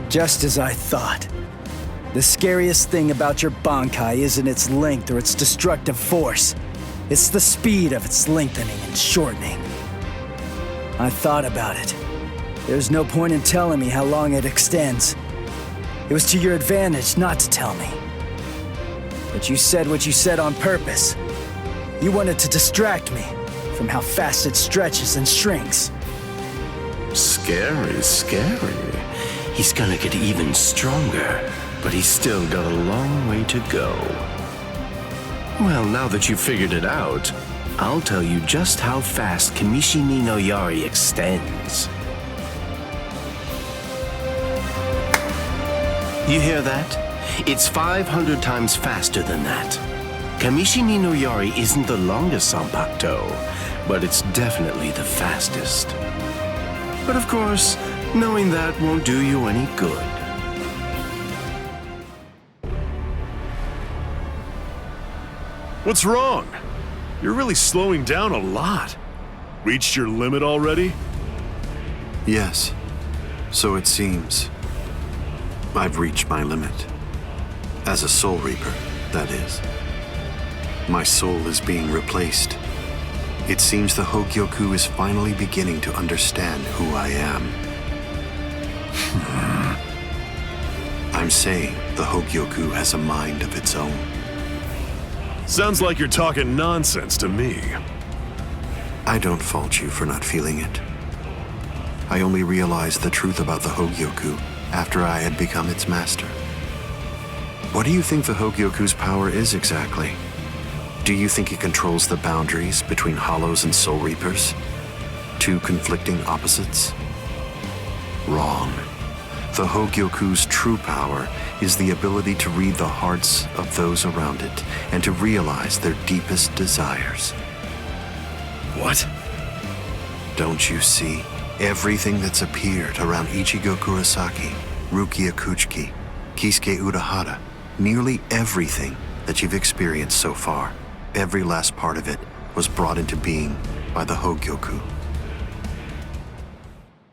Just as I thought. The scariest thing about your Bankai isn't its length or its destructive force. It's the speed of its lengthening and shortening. I thought about it. There's no point in telling me how long it extends. It was to your advantage not to tell me. But you said what you said on purpose. You wanted to distract me from how fast it stretches and shrinks. Scary, scary. He's gonna get even stronger, but he's still got a long way to go. Well, now that you've figured it out, I'll tell you just how fast Kamishimi no Yari extends. You hear that? It's 500 times faster than that. Kamishimi no Yari isn't the longest Sanpakuto, but it's definitely the fastest. But of course, knowing that won't do you any good. What's wrong? You're really slowing down a lot. Reached your limit already? Yes, so it seems. I've reached my limit. As a Soul Reaper, that is. My soul is being replaced. It seems the Hogyoku is finally beginning to understand who I am. I'm saying the Hogyoku has a mind of its own. Sounds like you're talking nonsense to me. I don't fault you for not feeling it. I only realized the truth about the Hogyoku after I had become its master. What do you think the Hogyoku's power is exactly? Do you think it controls the boundaries between Hollows and Soul Reapers? Two conflicting opposites? Wrong. The Hogyoku's true power is the ability to read the hearts of those around it and to realize their deepest desires. What? Don't you see? Everything that's appeared around Ichigo Kurosaki, Rukia Kuchiki, Kisuke Urahara, nearly everything that you've experienced so far, every last part of it was brought into being by the Hogyoku.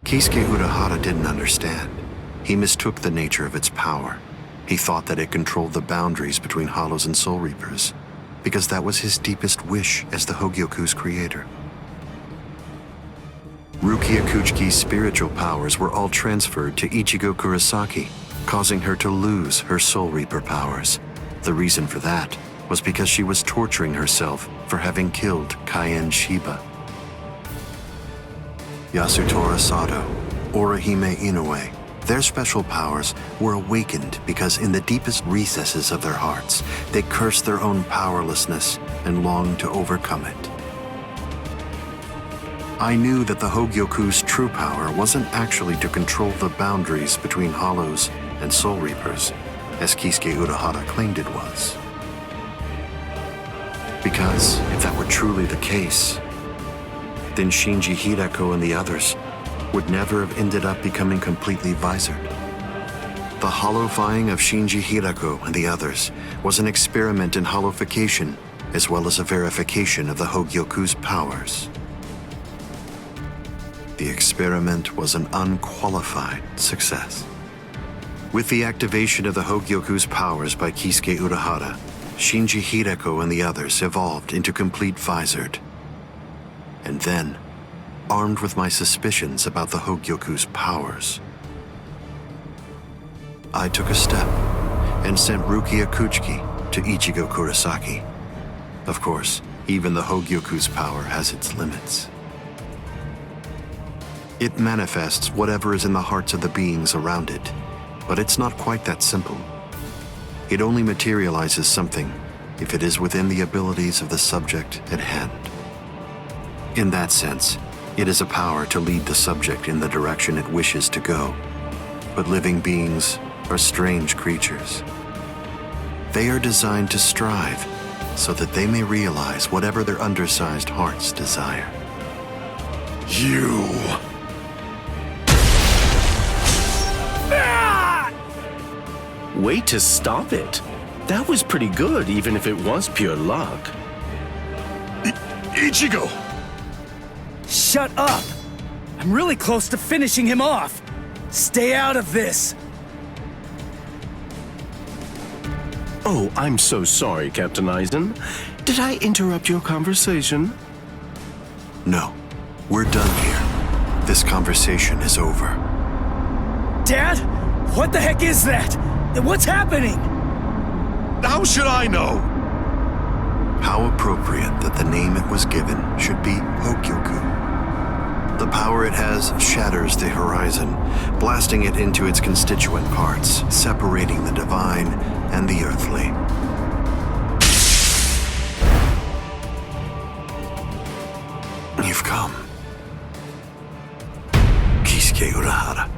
Kisuke Urahara didn't understand. He mistook the nature of its power. He thought that it controlled the boundaries between Hollows and Soul Reapers, because that was his deepest wish as the Hogyoku's creator. Rukia Kuchiki's spiritual powers were all transferred to Ichigo Kurosaki, causing her to lose her Soul Reaper powers. The reason for that was because she was torturing herself for having killed Kaien Shiba. Yasutora Sato, Orihime Inoue, their special powers were awakened because in the deepest recesses of their hearts, they cursed their own powerlessness and longed to overcome it. I knew that the Hogyoku's true power wasn't actually to control the boundaries between Hollows and Soul Reapers, as Kisuke Urahara claimed it was. Because if that were truly the case, then Shinji Hideko and the others would never have ended up becoming completely visored. The hollowifying of Shinji Hideko and the others was an experiment in hollowification as well as a verification of the Hogyoku's powers. The experiment was an unqualified success. With the activation of the Hogyoku's powers by Kisuke Urahara, Shinji Hideko and the others evolved into complete visored. And then, armed with my suspicions about the Hogyoku's powers, I took a step and sent Rukia Kuchiki to Ichigo Kurosaki. Of course, even the Hogyoku's power has its limits. It manifests whatever is in the hearts of the beings around it, but it's not quite that simple. It only materializes something if it is within the abilities of the subject at hand. In that sense, it is a power to lead the subject in the direction it wishes to go. But living beings are strange creatures. They are designed to strive so that they may realize whatever their undersized hearts desire. You... Way to stop it. That was pretty good, even if it was pure luck. Ichigo! Shut up! I'm really close to finishing him off. Stay out of this. Oh, I'm so sorry, Captain Eisen. Did I interrupt your conversation? No, we're done here. This conversation is over. Dad? What the heck is that? What's happening? How should I know? How appropriate that the name it was given should be Hogyoku. The power it has shatters the horizon, blasting it into its constituent parts, separating the divine and the earthly. You've come. Kisuke Urahara.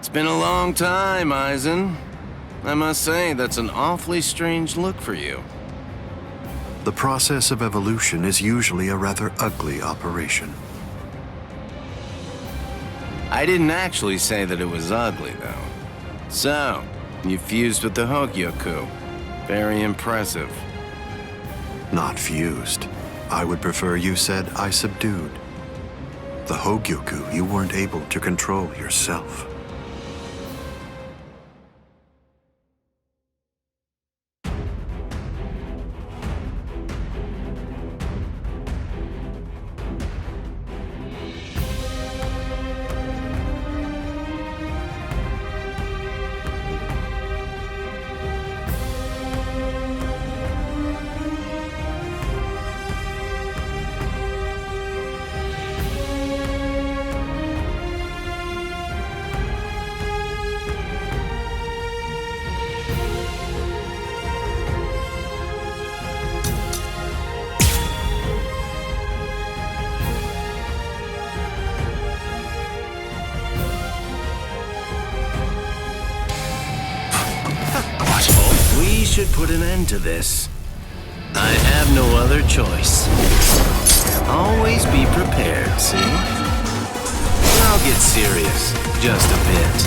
It's been a long time, Aizen. I must say, that's an awfully strange look for you. The process of evolution is usually a rather ugly operation. I didn't actually say that it was ugly, though. So, you fused with the Hogyoku. Very impressive. Not fused. I would prefer you said I subdued. The Hogyoku you weren't able to control yourself. We should put an end to this. I have no other choice. Always be prepared, see? I'll get serious, just a bit.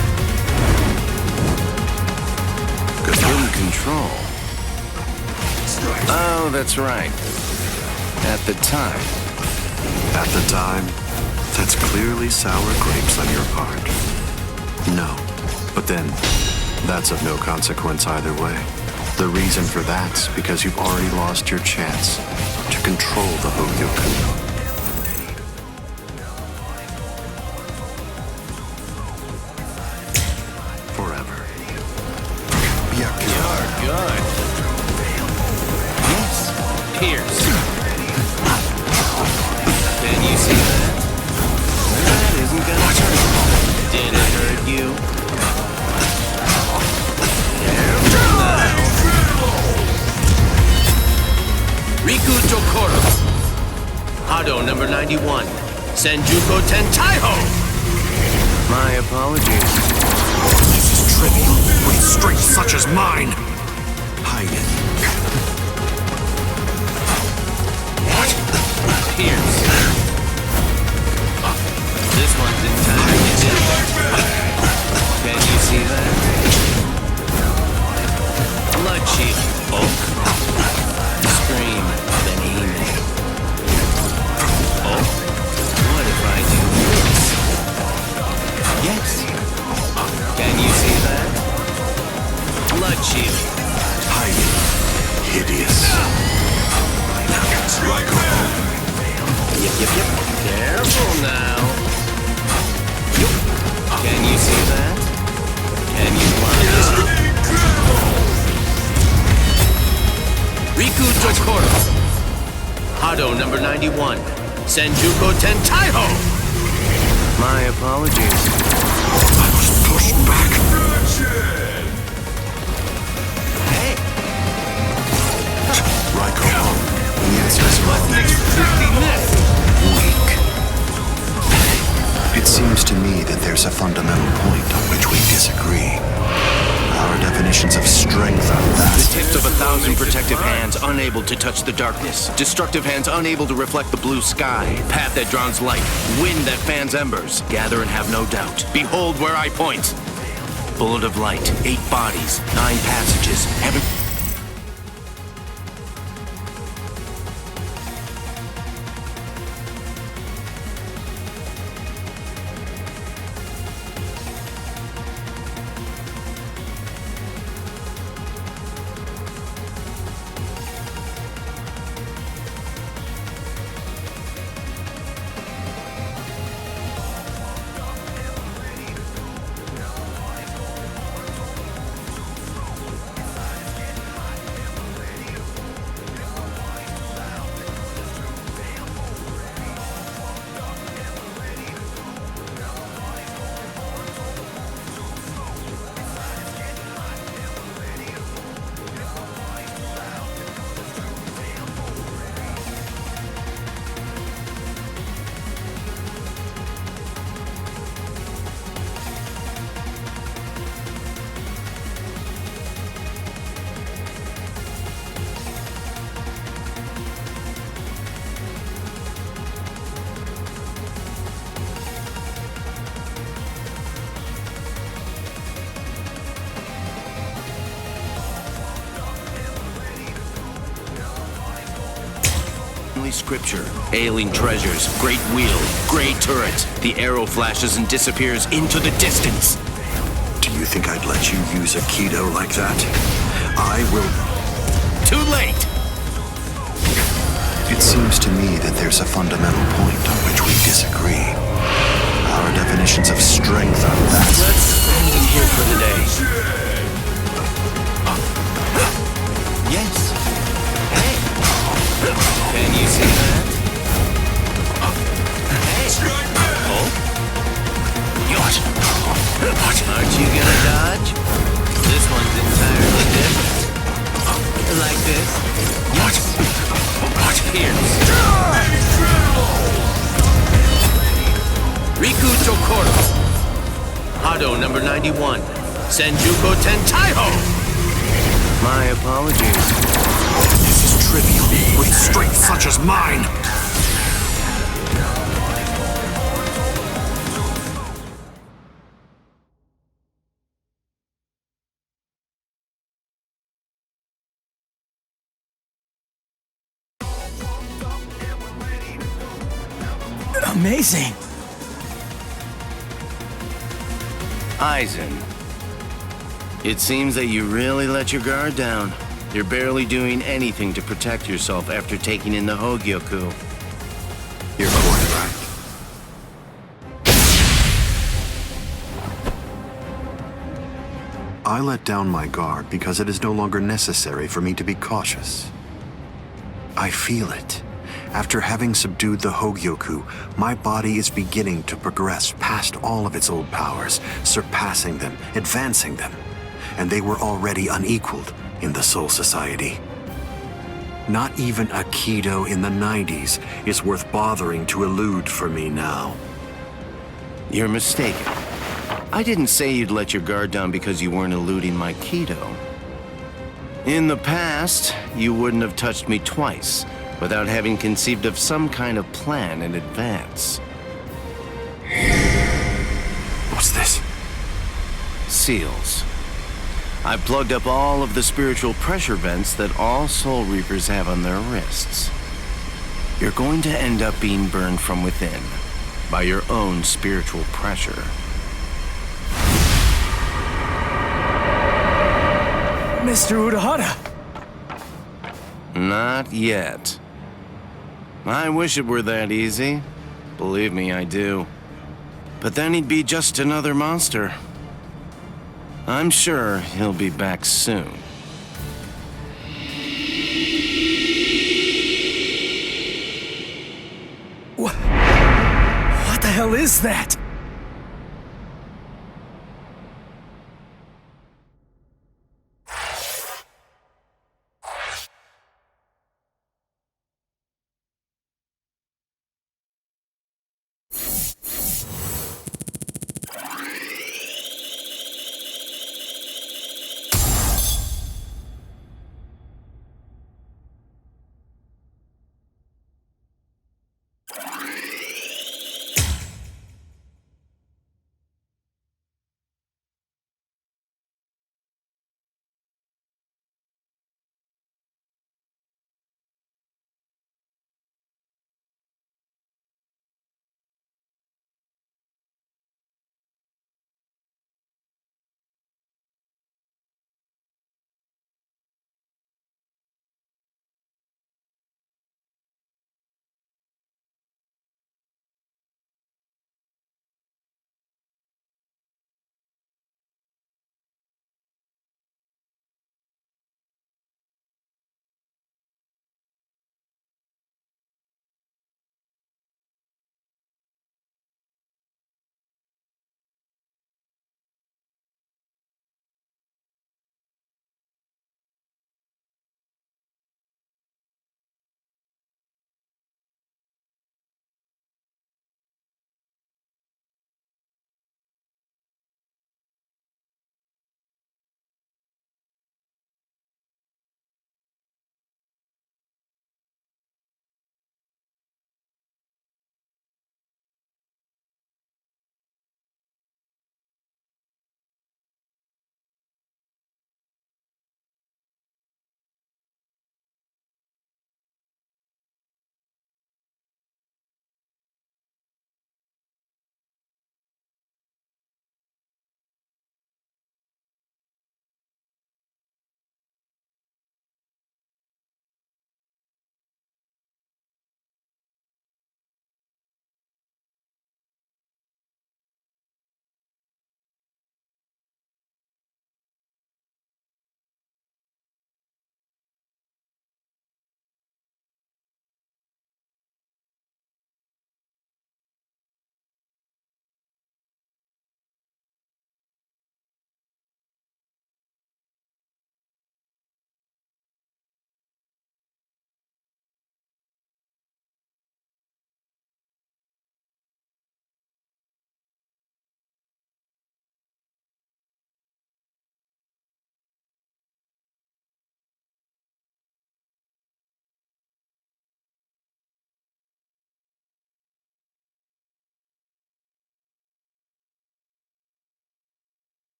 In control. Oh, that's right. At the time. At the time, that's clearly sour grapes on your part. No, but then, that's of no consequence either way. The reason for that's because you've already lost your chance to control the Hogyoku. Forever. You're good. Yes, Pierce. Can you see that? That isn't gonna hurt. Did it hurt you? Riku Jokoro. Hado number 91. Senjuko Tentaiho. My apologies. This is trivial with strength such as mine. Hide it. What? Pierce. This one's entirely different. Can you see that? Blood shield. Oak. Scream, Benini. Oh, what if I do this? Yes. Can you see that? Blood shield. Hide it. Hideous. Yep. Careful now. Can you see that? Can you find it? Riku Jokoro. Hado number 91. Senjuko Tentaiho. My apologies. I was pushed back. Hey. Raiko. The answer's weak. It seems to me that there's a fundamental point on which we disagree. Our definitions of strength are The vastly tips of 1,000 protective hands unable to touch the darkness. Destructive hands unable to reflect the blue sky. Path that drowns light. Wind that fans embers. Gather and have no doubt. Behold where I point. Bullet of light. 8 bodies. 9 passages. Heaven. Holy Scripture, ailing treasures, great wheel, gray turret. The arrow flashes and disappears into the distance. Do you think I'd let you use a Kido like that? I will... Too late! It seems to me that there's a fundamental point on which we disagree. Our definitions of strength are vast. Let's end it here for the day. Yes. Hey. Can you see that? Hey. Oh? What? Aren't you gonna dodge? This one's entirely different. Like this? Yes. What? Pierce. Riku Chokoro. Hado number 91. Senjuko Tentaiho. My apologies. This is trivial, with strength such as mine! Amazing. Aizen. It seems that you really let your guard down. You're barely doing anything to protect yourself after taking in the Hogyoku. You're quite right. I let down my guard because it is no longer necessary for me to be cautious. I feel it. After having subdued the Hogyoku, my body is beginning to progress past all of its old powers, surpassing them, advancing them. And they were already unequaled in the Soul Society. Not even a Kido in the 90s is worth bothering to elude for me now. You're mistaken. I didn't say you'd let your guard down because you weren't eluding my Kido. In the past, you wouldn't have touched me twice without having conceived of some kind of plan in advance. What's this? Seals. I've plugged up all of the spiritual pressure vents that all Soul Reapers have on their wrists. You're going to end up being burned from within by your own spiritual pressure. Mr. Urahara. Not yet. I wish it were that easy. Believe me, I do. But then he'd be just another monster. I'm sure he'll be back soon. What the hell is that?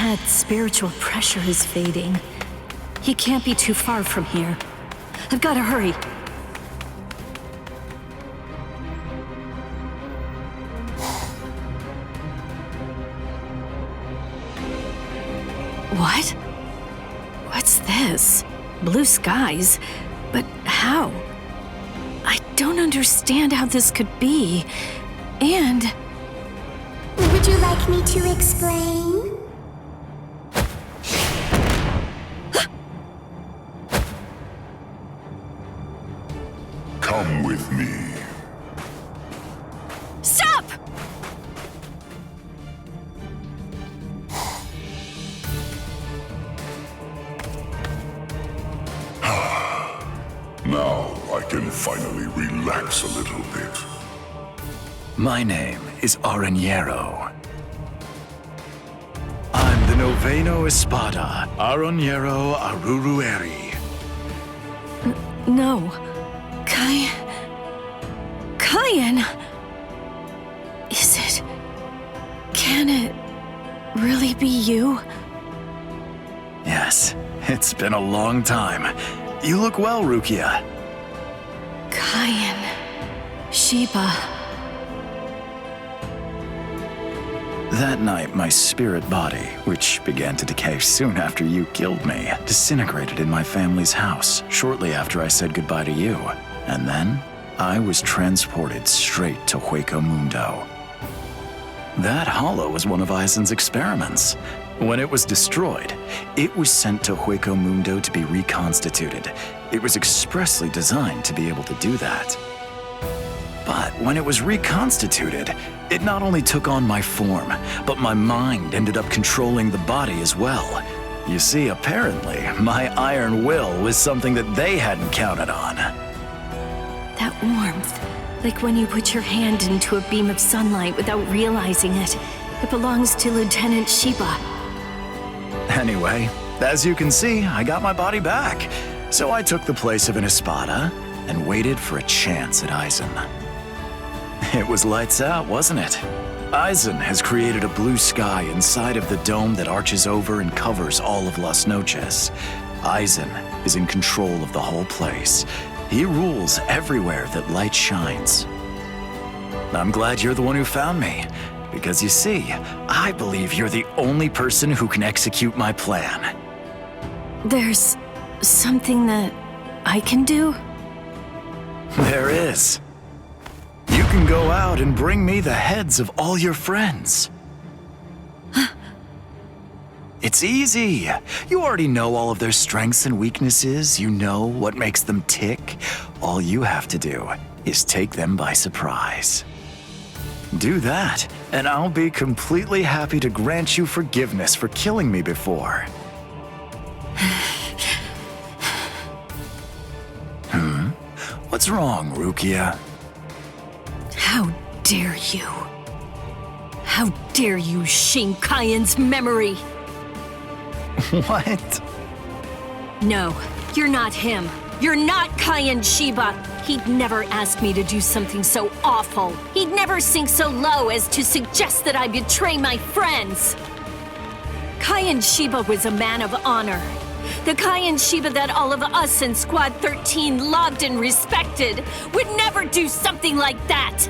That spiritual pressure is fading. He can't be too far from here. I've got to hurry. What? What's this? Blue skies? But how? I don't understand how this could be. And... Would you like me to explain? Come with me. Stop! Now I can finally relax a little bit. My name is Aranjero. I'm the Noveno Espada, Aranjero Arurueri. No. Kyan... Is it... Can it really be you? Yes, it's been a long time. You look well, Rukia. Kyan... Sheba... That night, my spirit body, which began to decay soon after you killed me, disintegrated in my family's house shortly after I said goodbye to you. And then, I was transported straight to Hueco Mundo. That hollow was one of Aizen's experiments. When it was destroyed, it was sent to Hueco Mundo to be reconstituted. It was expressly designed to be able to do that. But when it was reconstituted, it not only took on my form, but my mind ended up controlling the body as well. You see, apparently, my iron will was something that they hadn't counted on. That warmth, like when you put your hand into a beam of sunlight without realizing it. It belongs to Lieutenant Sheba. Anyway, as you can see, I got my body back. So I took the place of an Espada and waited for a chance at Aizen. It was lights out, wasn't it? Aizen has created a blue sky inside of the dome that arches over and covers all of Las Noches. Aizen is in control of the whole place. He rules everywhere that light shines. I'm glad you're the one who found me, because you see, I believe you're the only person who can execute my plan. There's something that I can do? There is. You can go out and bring me the heads of all your friends. It's easy. You already know all of their strengths and weaknesses. You know what makes them tick. All you have to do is take them by surprise. Do that, and I'll be completely happy to grant you forgiveness for killing me before. What's wrong, Rukia? How dare you? How dare you shame Kyan's memory? What? No, you're not him. You're not Kyan Sheba. He'd never ask me to do something so awful. He'd never sink so low as to suggest that I betray my friends. Kyan Sheba was a man of honor. The Kyan Sheba that all of us in Squad 13 loved and respected would never do something like that.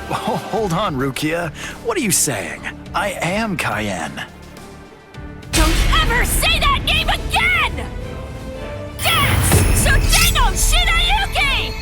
Oh, hold on, Rukia. What are you saying? I am Kyan. Don't ever say that name again! Yes! Soteno Shinayuki!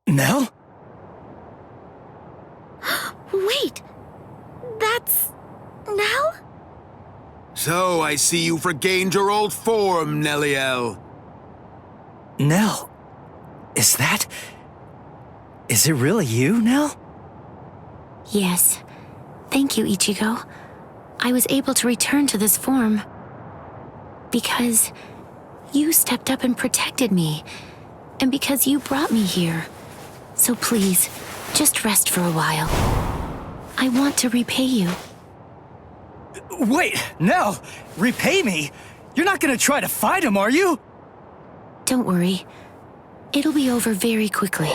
Nell? Wait, that's Nell? So I see you've regained your old form, Nelliel. Nell? Is it really you, Nell? Yes. Thank you, Ichigo. I was able to return to this form because you stepped up and protected me, and because you brought me here. So please, just rest for a while. I want to repay you. Wait, Nell! Repay me? You're not gonna try to fight him, are you? Don't worry. It'll be over very quickly.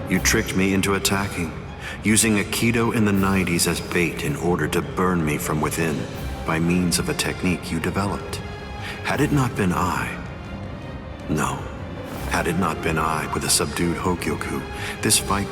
You tricked me into attacking, using Aikido in the 90s as bait in order to burn me from within by means of a technique you developed. Had it not been had it not been I with a subdued Hogyoku, this fight...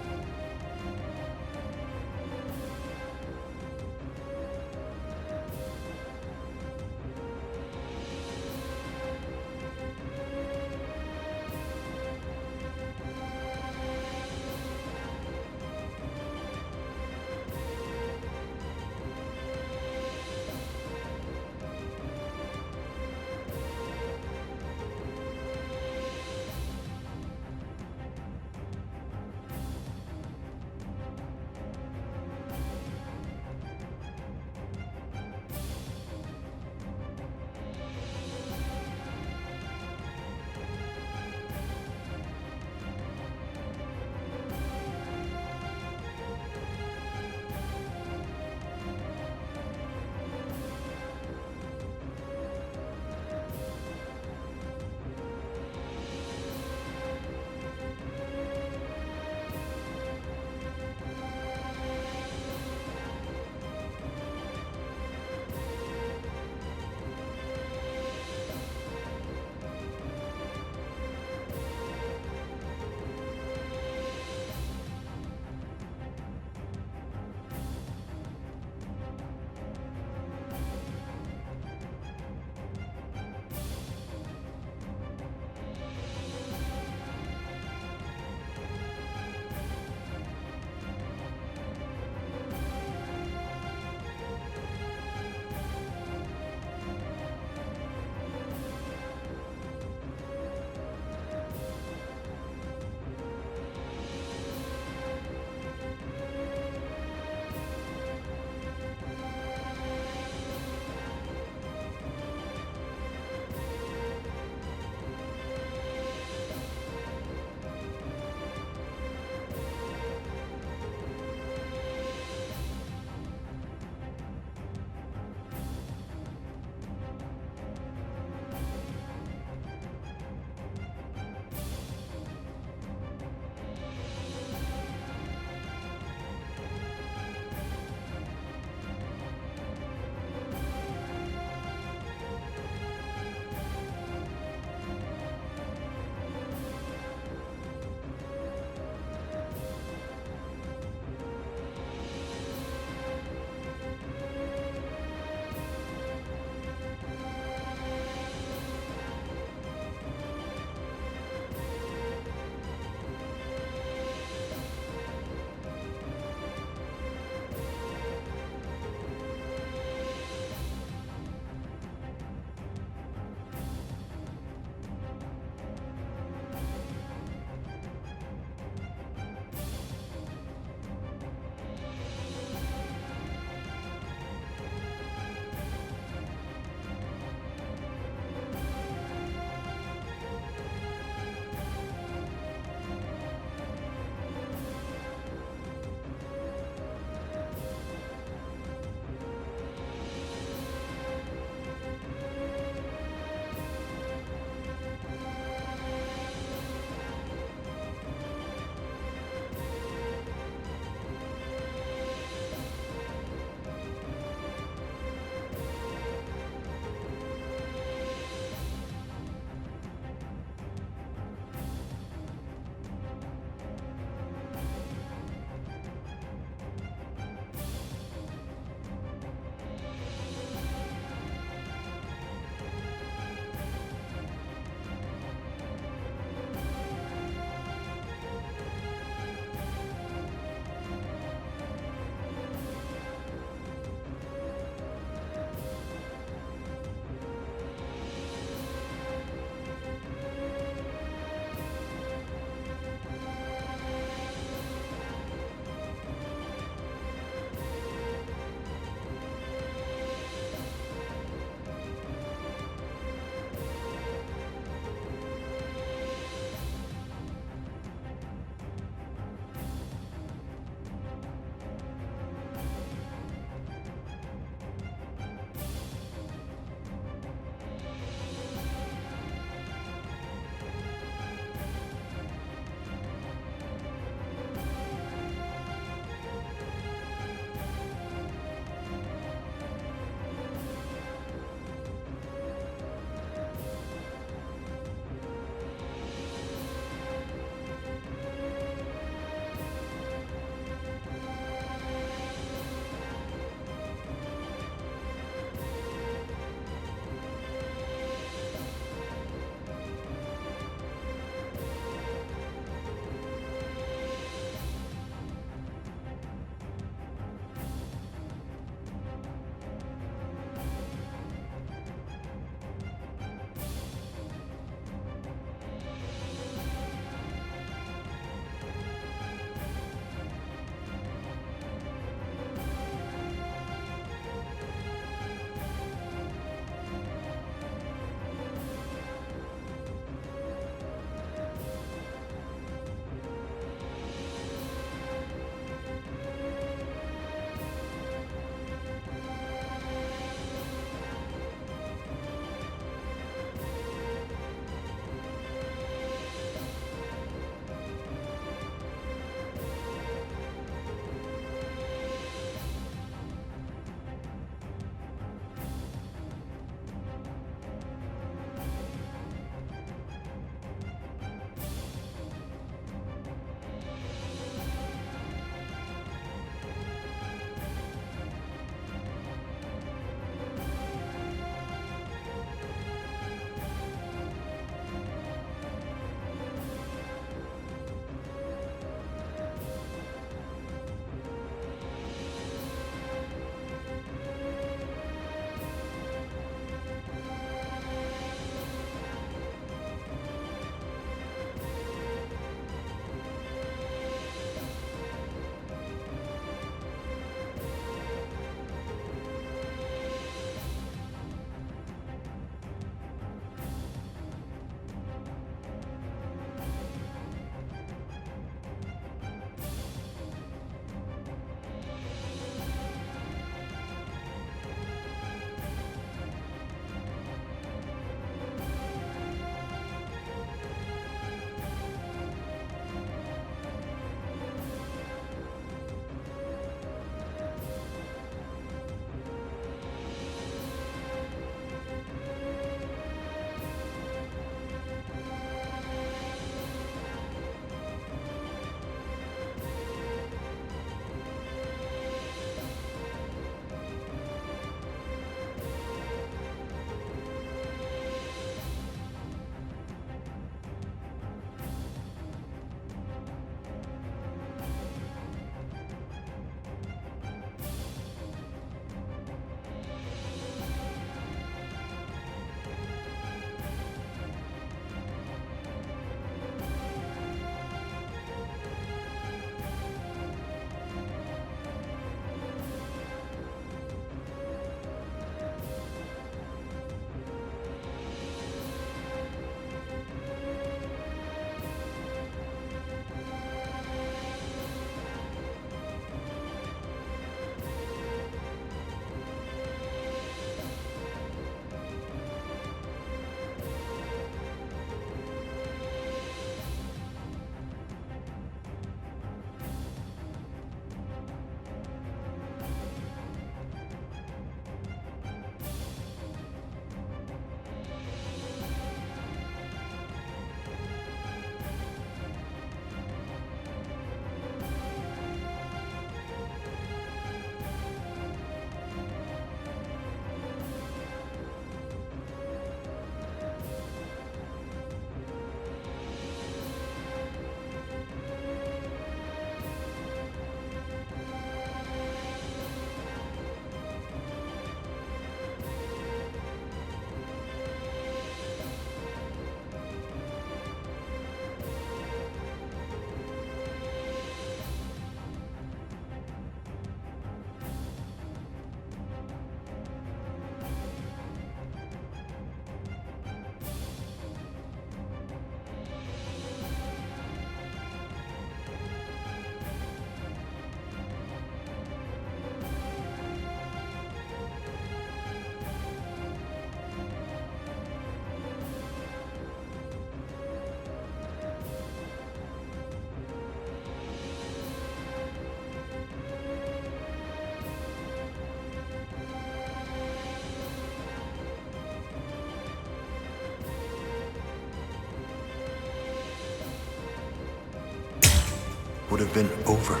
would have been over.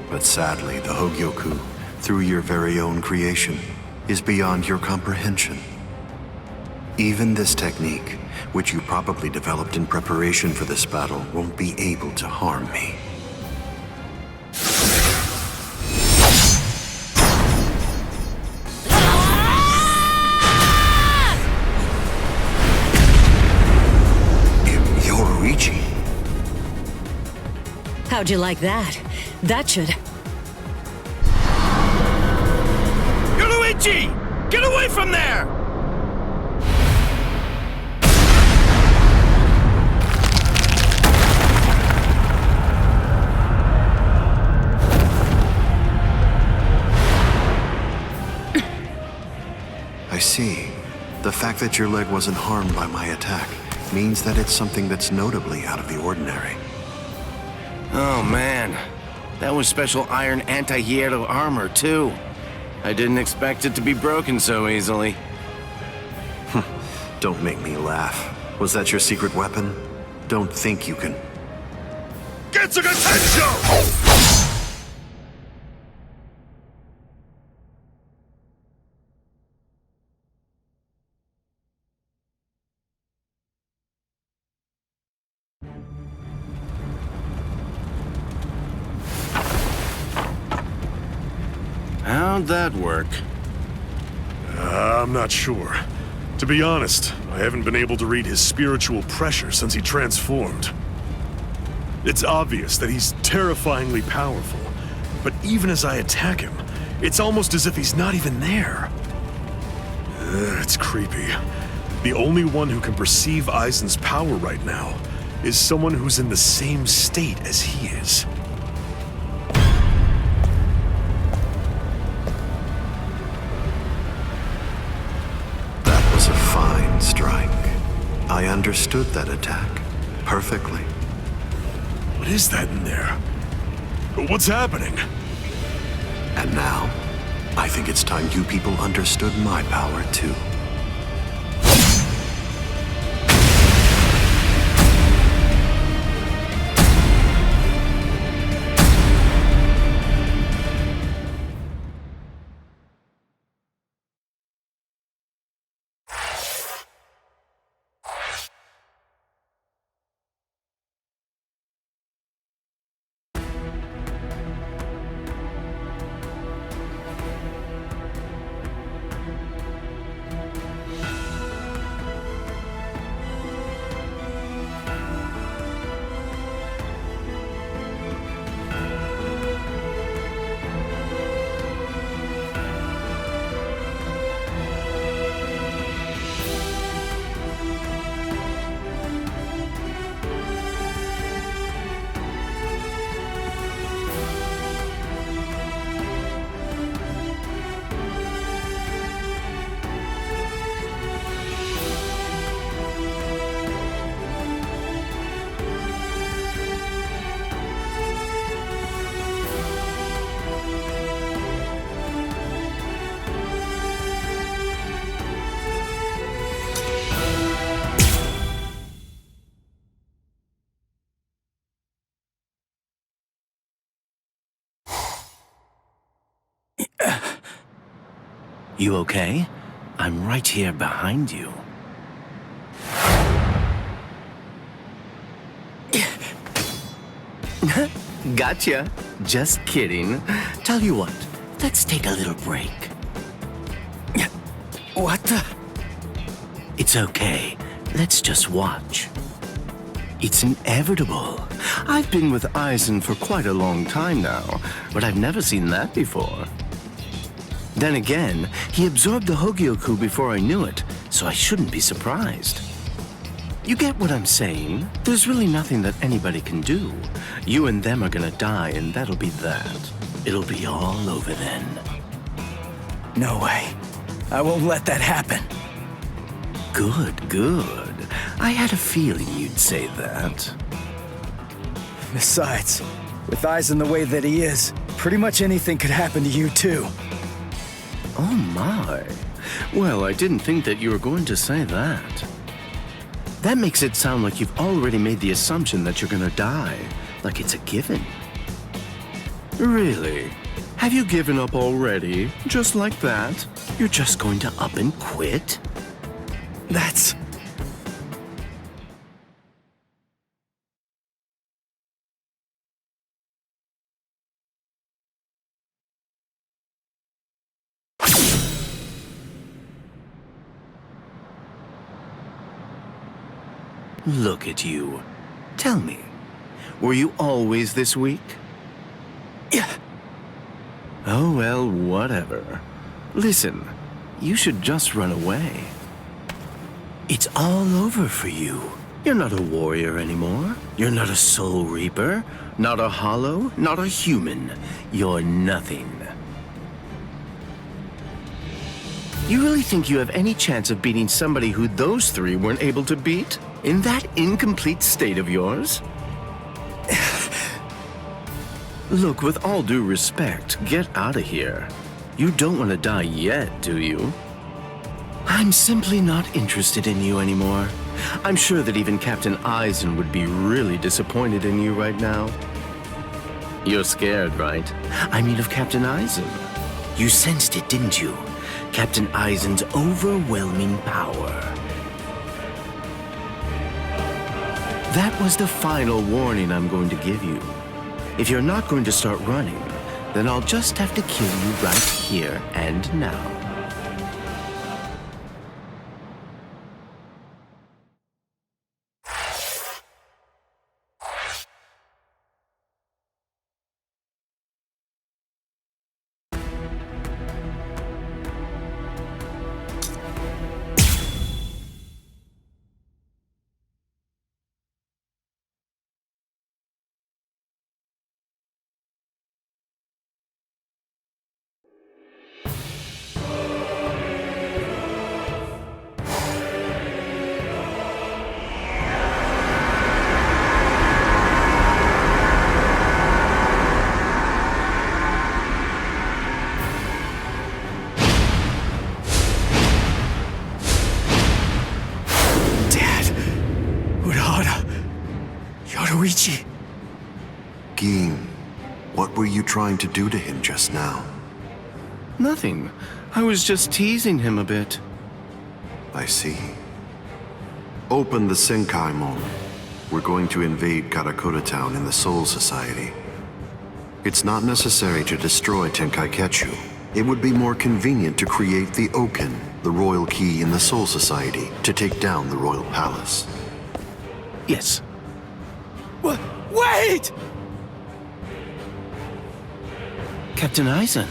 But sadly, the Hogyoku, through your very own creation, is beyond your comprehension. Even this technique, which you probably developed in preparation for this battle, won't be able to harm me. Yoruichi. How'd you like that? That should... Yoruichi! Get away from there! I see. The fact that your leg wasn't harmed by my attack means that it's something that's notably out of the ordinary. Oh man, that was special iron anti-hierro armor too. I didn't expect it to be broken so easily. Don't make me laugh. Was that your secret weapon? Don't think you can... Get some attention! How'd that work? I'm not sure. To be honest, I haven't been able to read his spiritual pressure since he transformed. It's obvious that he's terrifyingly powerful, but even as I attack him, it's almost as if he's not even there. It's creepy. The only one who can perceive Aizen's power right now is someone who's in the same state as he is. Strike. I understood that attack perfectly. What is that in there? What's happening? And now, I think it's time you people understood my power too. You okay? I'm right here behind you. Gotcha. Just kidding. Tell you what, let's take a little break. What the? It's okay. Let's just watch. It's inevitable. I've been with Aizen for quite a long time now, but I've never seen that before. Then again, he absorbed the Hogyoku before I knew it, so I shouldn't be surprised. You get what I'm saying? There's really nothing that anybody can do. You and them are gonna die, and that'll be that. It'll be all over then. No way. I won't let that happen. Good, good. I had a feeling you'd say that. Besides, with Aizen the way that he is, pretty much anything could happen to you too. Oh my. Well, I didn't think that you were going to say that. That makes it sound like you've already made the assumption that you're gonna die. like it's a given. Really? Have you given up already? Just like that? You're just going to up and quit? That's... Look at you. Tell me, were you always this weak? Yeah. Oh, well, whatever. Listen, you should just run away. It's all over for you. You're not a warrior anymore. You're not a soul reaper, not a hollow, not a human. You're nothing. You really think you have any chance of beating somebody who those three weren't able to beat? In that incomplete state of yours? Look, with all due respect, get out of here. You don't want to die yet, do you? I'm simply not interested in you anymore. I'm sure that even Captain Eisen would be really disappointed in you right now. You're scared, right? I mean of Captain Eisen. You sensed it, didn't you? Captain Eisen's overwhelming power. That was the final warning I'm going to give you. If you're not going to start running, then I'll just have to kill you right here and now. Gin, what were you trying to do to him just now? Nothing. I was just teasing him a bit. I see. Open the Senkaimon. We're going to invade Karakura Town in the Soul Society. It's not necessary to destroy Tenkaiketsu. It would be more convenient to create the Oken, the royal key in the Soul Society, to take down the royal palace. Yes. Wait! Captain Eisen.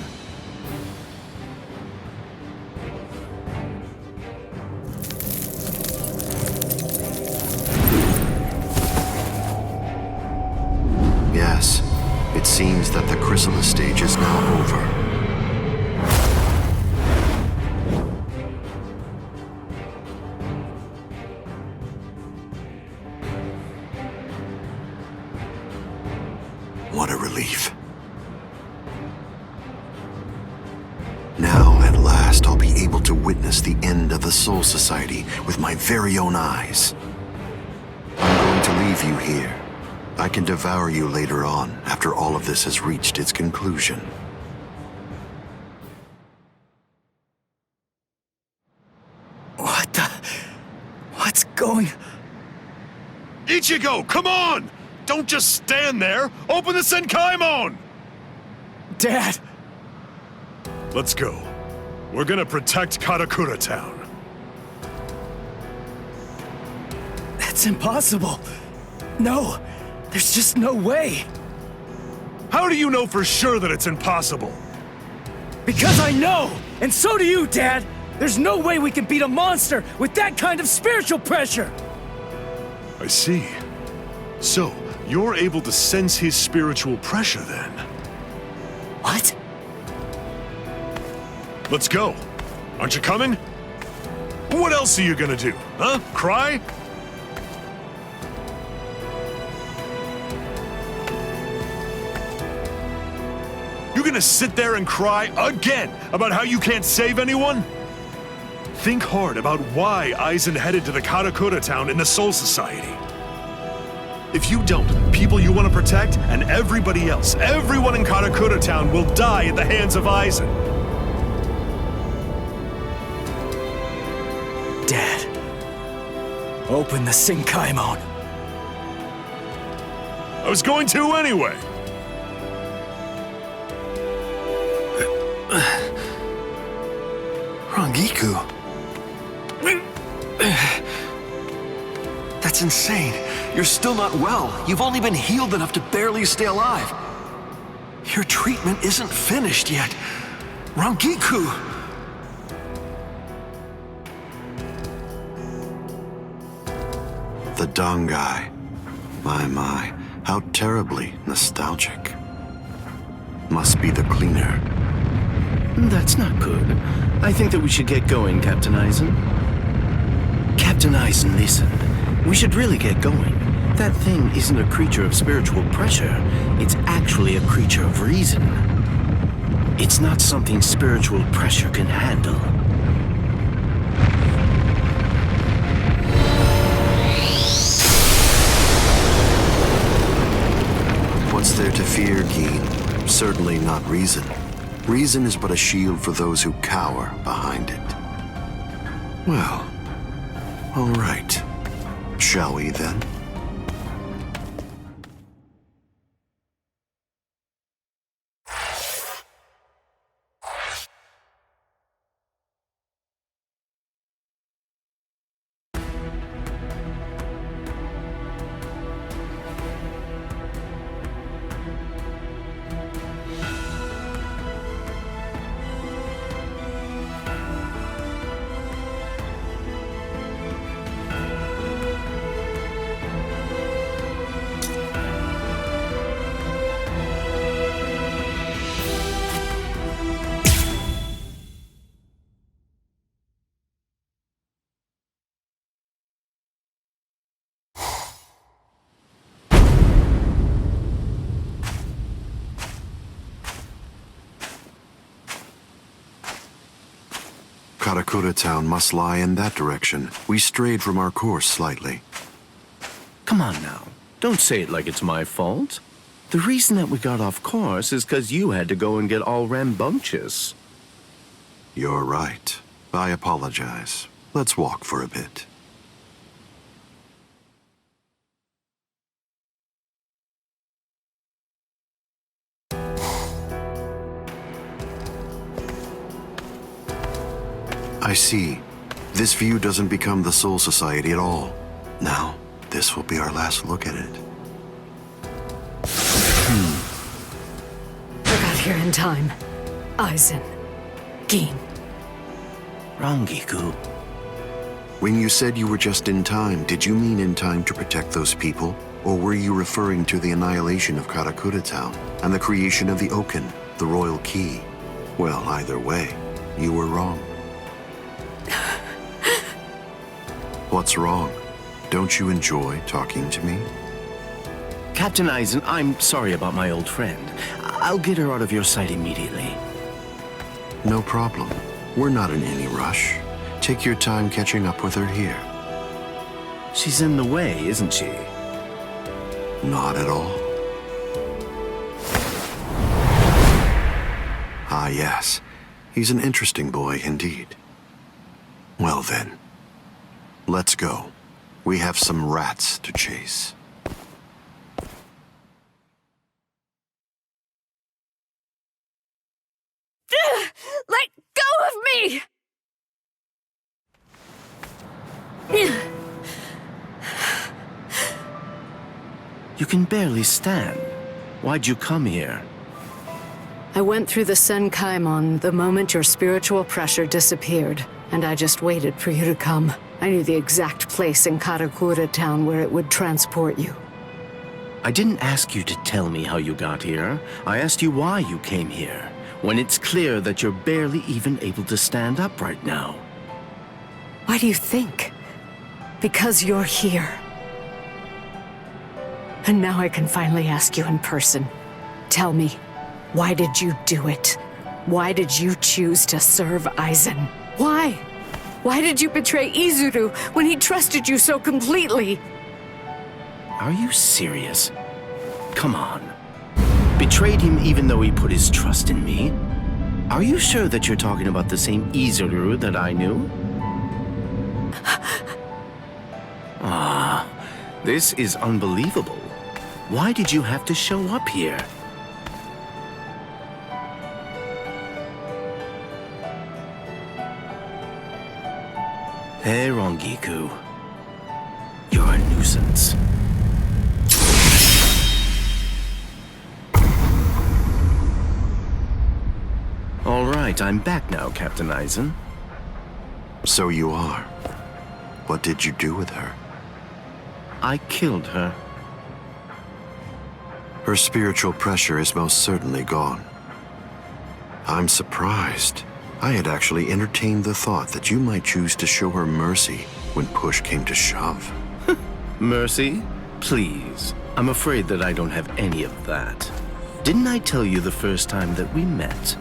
Yes, it seems that the chrysalis stage is now over. What a relief. Now, at last, I'll be able to witness the end of the Soul Society with my very own eyes. I'm going to leave you here. I can devour you later on, after all of this has reached its conclusion. What's going... Ichigo, come on! Don't just stand there! Open the Senkaimon! Dad! Let's go. We're gonna protect Karakura Town. That's impossible. No, there's just no way. How do you know for sure that it's impossible? Because I know! And so do you, Dad! There's no way we can beat a monster with that kind of spiritual pressure! I see. So, you're able to sense his spiritual pressure then? What? Let's go. Aren't you coming? What else are you gonna do, huh? Cry? You gonna sit there and cry again about how you can't save anyone? Think hard about why Eisen headed to the Karakura Town in the Soul Society. If you don't, people you want to protect and everybody else, everyone in Karakura Town will die at the hands of Aizen. Dad, open the Senkaimon. I was going to anyway. Rangiku. That's insane. You're still not well. You've only been healed enough to barely stay alive. Your treatment isn't finished yet. Rangiku! The Dangai. My, how terribly nostalgic. Must be the cleaner. That's not good. I think that we should get going, Captain Aizen. Captain Aizen, listen. We should really get going. That thing isn't a creature of spiritual pressure. It's actually a creature of reason. It's not something spiritual pressure can handle. What's there to fear, Geen? Certainly not reason. Reason is but a shield for those who cower behind it. Well, all right. Shall we then? Karakura Town must lie in that direction. We strayed from our course slightly. Come on now. Don't say it like it's my fault. The reason that we got off course is because you had to go and get all rambunctious. You're right. I apologize. Let's walk for a bit. I see. This view doesn't become the Soul Society at all. Now, this will be our last look at it. I got here in time. Aizen. Geen. Rangiku. When you said you were just in time, did you mean in time to protect those people? Or were you referring to the annihilation of Karakura Town and the creation of the Oaken, the Royal Key? Well, either way, you were wrong. What's wrong? Don't you enjoy talking to me? Captain Aizen, I'm sorry about my old friend. I'll get her out of your sight immediately. No problem. We're not in any rush. Take your time catching up with her here. She's in the way, isn't she? Not at all. Ah, yes. He's an interesting boy indeed. Well then, let's go. We have some rats to chase. Let go of me! You can barely stand. Why'd you come here? I went through the Senkaimon the moment your spiritual pressure disappeared, and I just waited for you to come. I knew the exact place in Karakura Town where it would transport you. I didn't ask you to tell me how you got here. I asked you why you came here, when it's clear that you're barely even able to stand up right now. Why do you think? Because you're here. And now I can finally ask you in person. Tell me, why did you do it? Why did you choose to serve Aizen? Why? Why did you betray Izuru when he trusted you so completely? Are you serious? Come on. Betrayed him even though he put his trust in me? Are you sure that you're talking about the same Izuru that I knew? This is unbelievable. Why did you have to show up here? Hey, Rongiku. You're a nuisance. All right, I'm back now, Captain Eisen. So you are. What did you do with her? I killed her. Her spiritual pressure is most certainly gone. I'm surprised. I had actually entertained the thought that you might choose to show her mercy when push came to shove. Mercy? Please. I'm afraid that I don't have any of that. Didn't I tell you the first time that we met?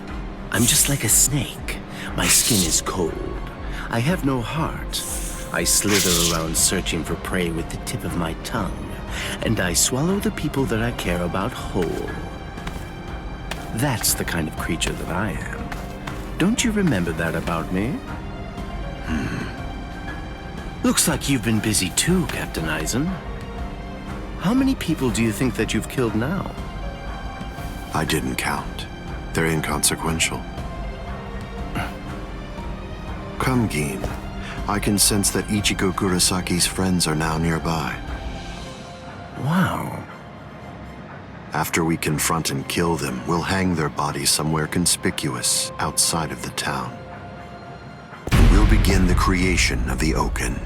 I'm just like a snake. My skin is cold. I have no heart. I slither around searching for prey with the tip of my tongue, and I swallow the people that I care about whole. That's the kind of creature that I am. Don't you remember that about me? Looks like you've been busy too, Captain Eisen. How many people do you think that you've killed now? I didn't count. They're inconsequential. Come, Gin. I can sense that Ichigo Kurosaki's friends are now nearby. Wow. After we confront and kill them, we'll hang their bodies somewhere conspicuous outside of the town. And we'll begin the creation of the Oaken.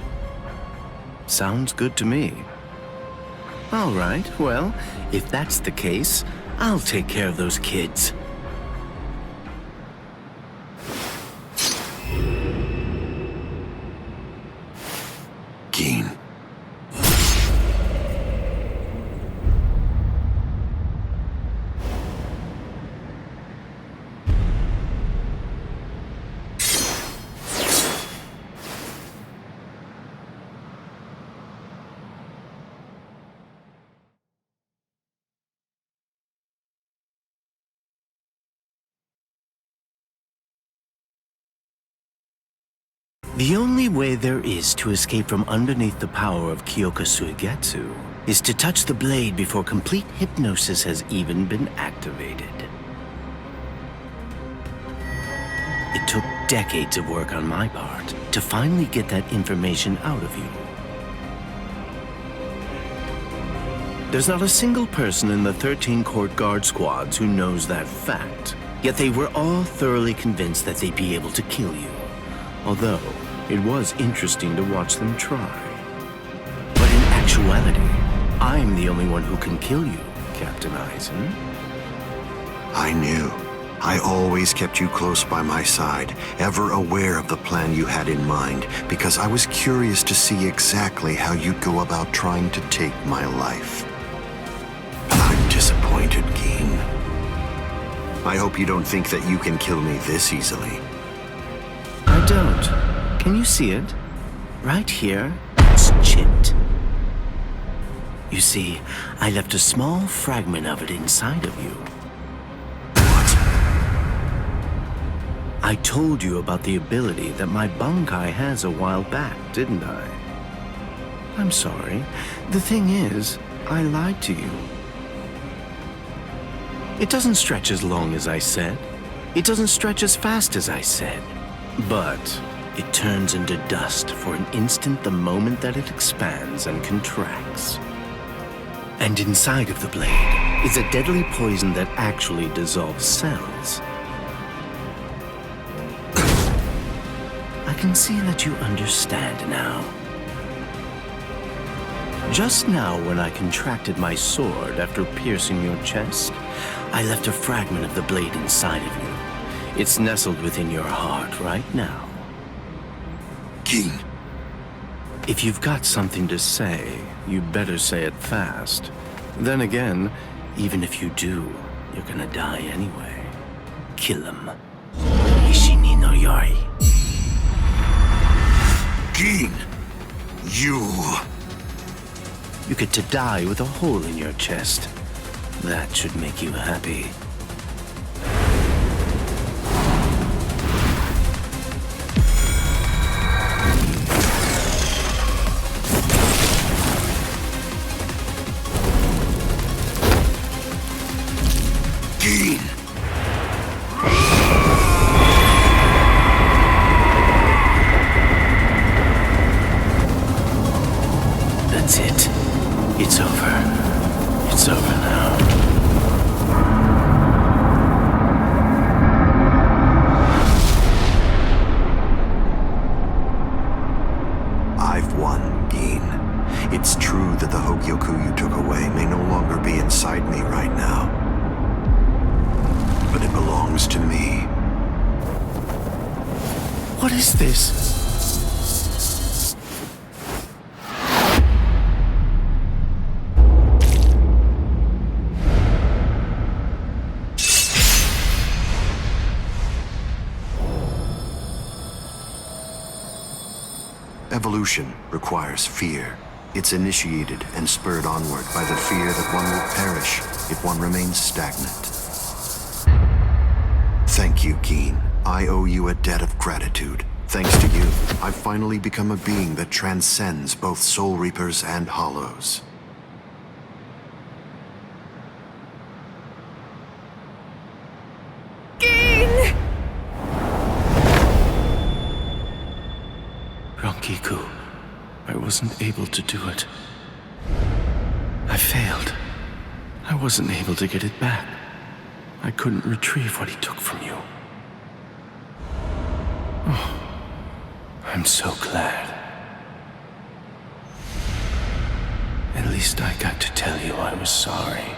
Sounds good to me. All right, well, if that's the case, I'll take care of those kids. Gin. The only way there is to escape from underneath the power of Kyoka Suigetsu is to touch the blade before complete hypnosis has even been activated. It took decades of work on my part to finally get that information out of you. There's not a single person in the 13 court guard squads who knows that fact, yet they were all thoroughly convinced that they'd be able to kill you. Although, it was interesting to watch them try. But in actuality, I'm the only one who can kill you, Captain Eisen. I knew. I always kept you close by my side, ever aware of the plan you had in mind, because I was curious to see exactly how you'd go about trying to take my life. I'm disappointed, Gin. I hope you don't think that you can kill me this easily. I don't. Can you see it? Right here, it's chipped. You see, I left a small fragment of it inside of you. What? I told you about the ability that my Bankai has a while back, didn't I? I'm sorry. The thing is, I lied to you. It doesn't stretch as long as I said. It doesn't stretch as fast as I said. But it turns into dust for an instant the moment that it expands and contracts. And inside of the blade is a deadly poison that actually dissolves cells. I can see that you understand now. Just now, when I contracted my sword after piercing your chest, I left a fragment of the blade inside of you. It's nestled within your heart right now. Gin. If you've got something to say, you better say it fast. Then again, even if you do, you're gonna die anyway. Kill him. Ishini no Yori. Gin! You... You get to die with a hole in your chest. That should make you happy. Gene! That's it. It's over. It's over now. I've won, Gin. It's true that the Hogyoku you took away may no longer be inside me right now. But it belongs to me. What is this? Evolution requires fear. It's initiated and spurred onward by the fear that one will perish if one remains stagnant. Thank you, Gin. I owe you a debt of gratitude. Thanks to you, I've finally become a being that transcends both Soul Reapers and Hollows. Rangiku, I wasn't able to do it. I failed. I wasn't able to get it back. I couldn't retrieve what he took from you. Oh, I'm so glad. At least I got to tell you I was sorry.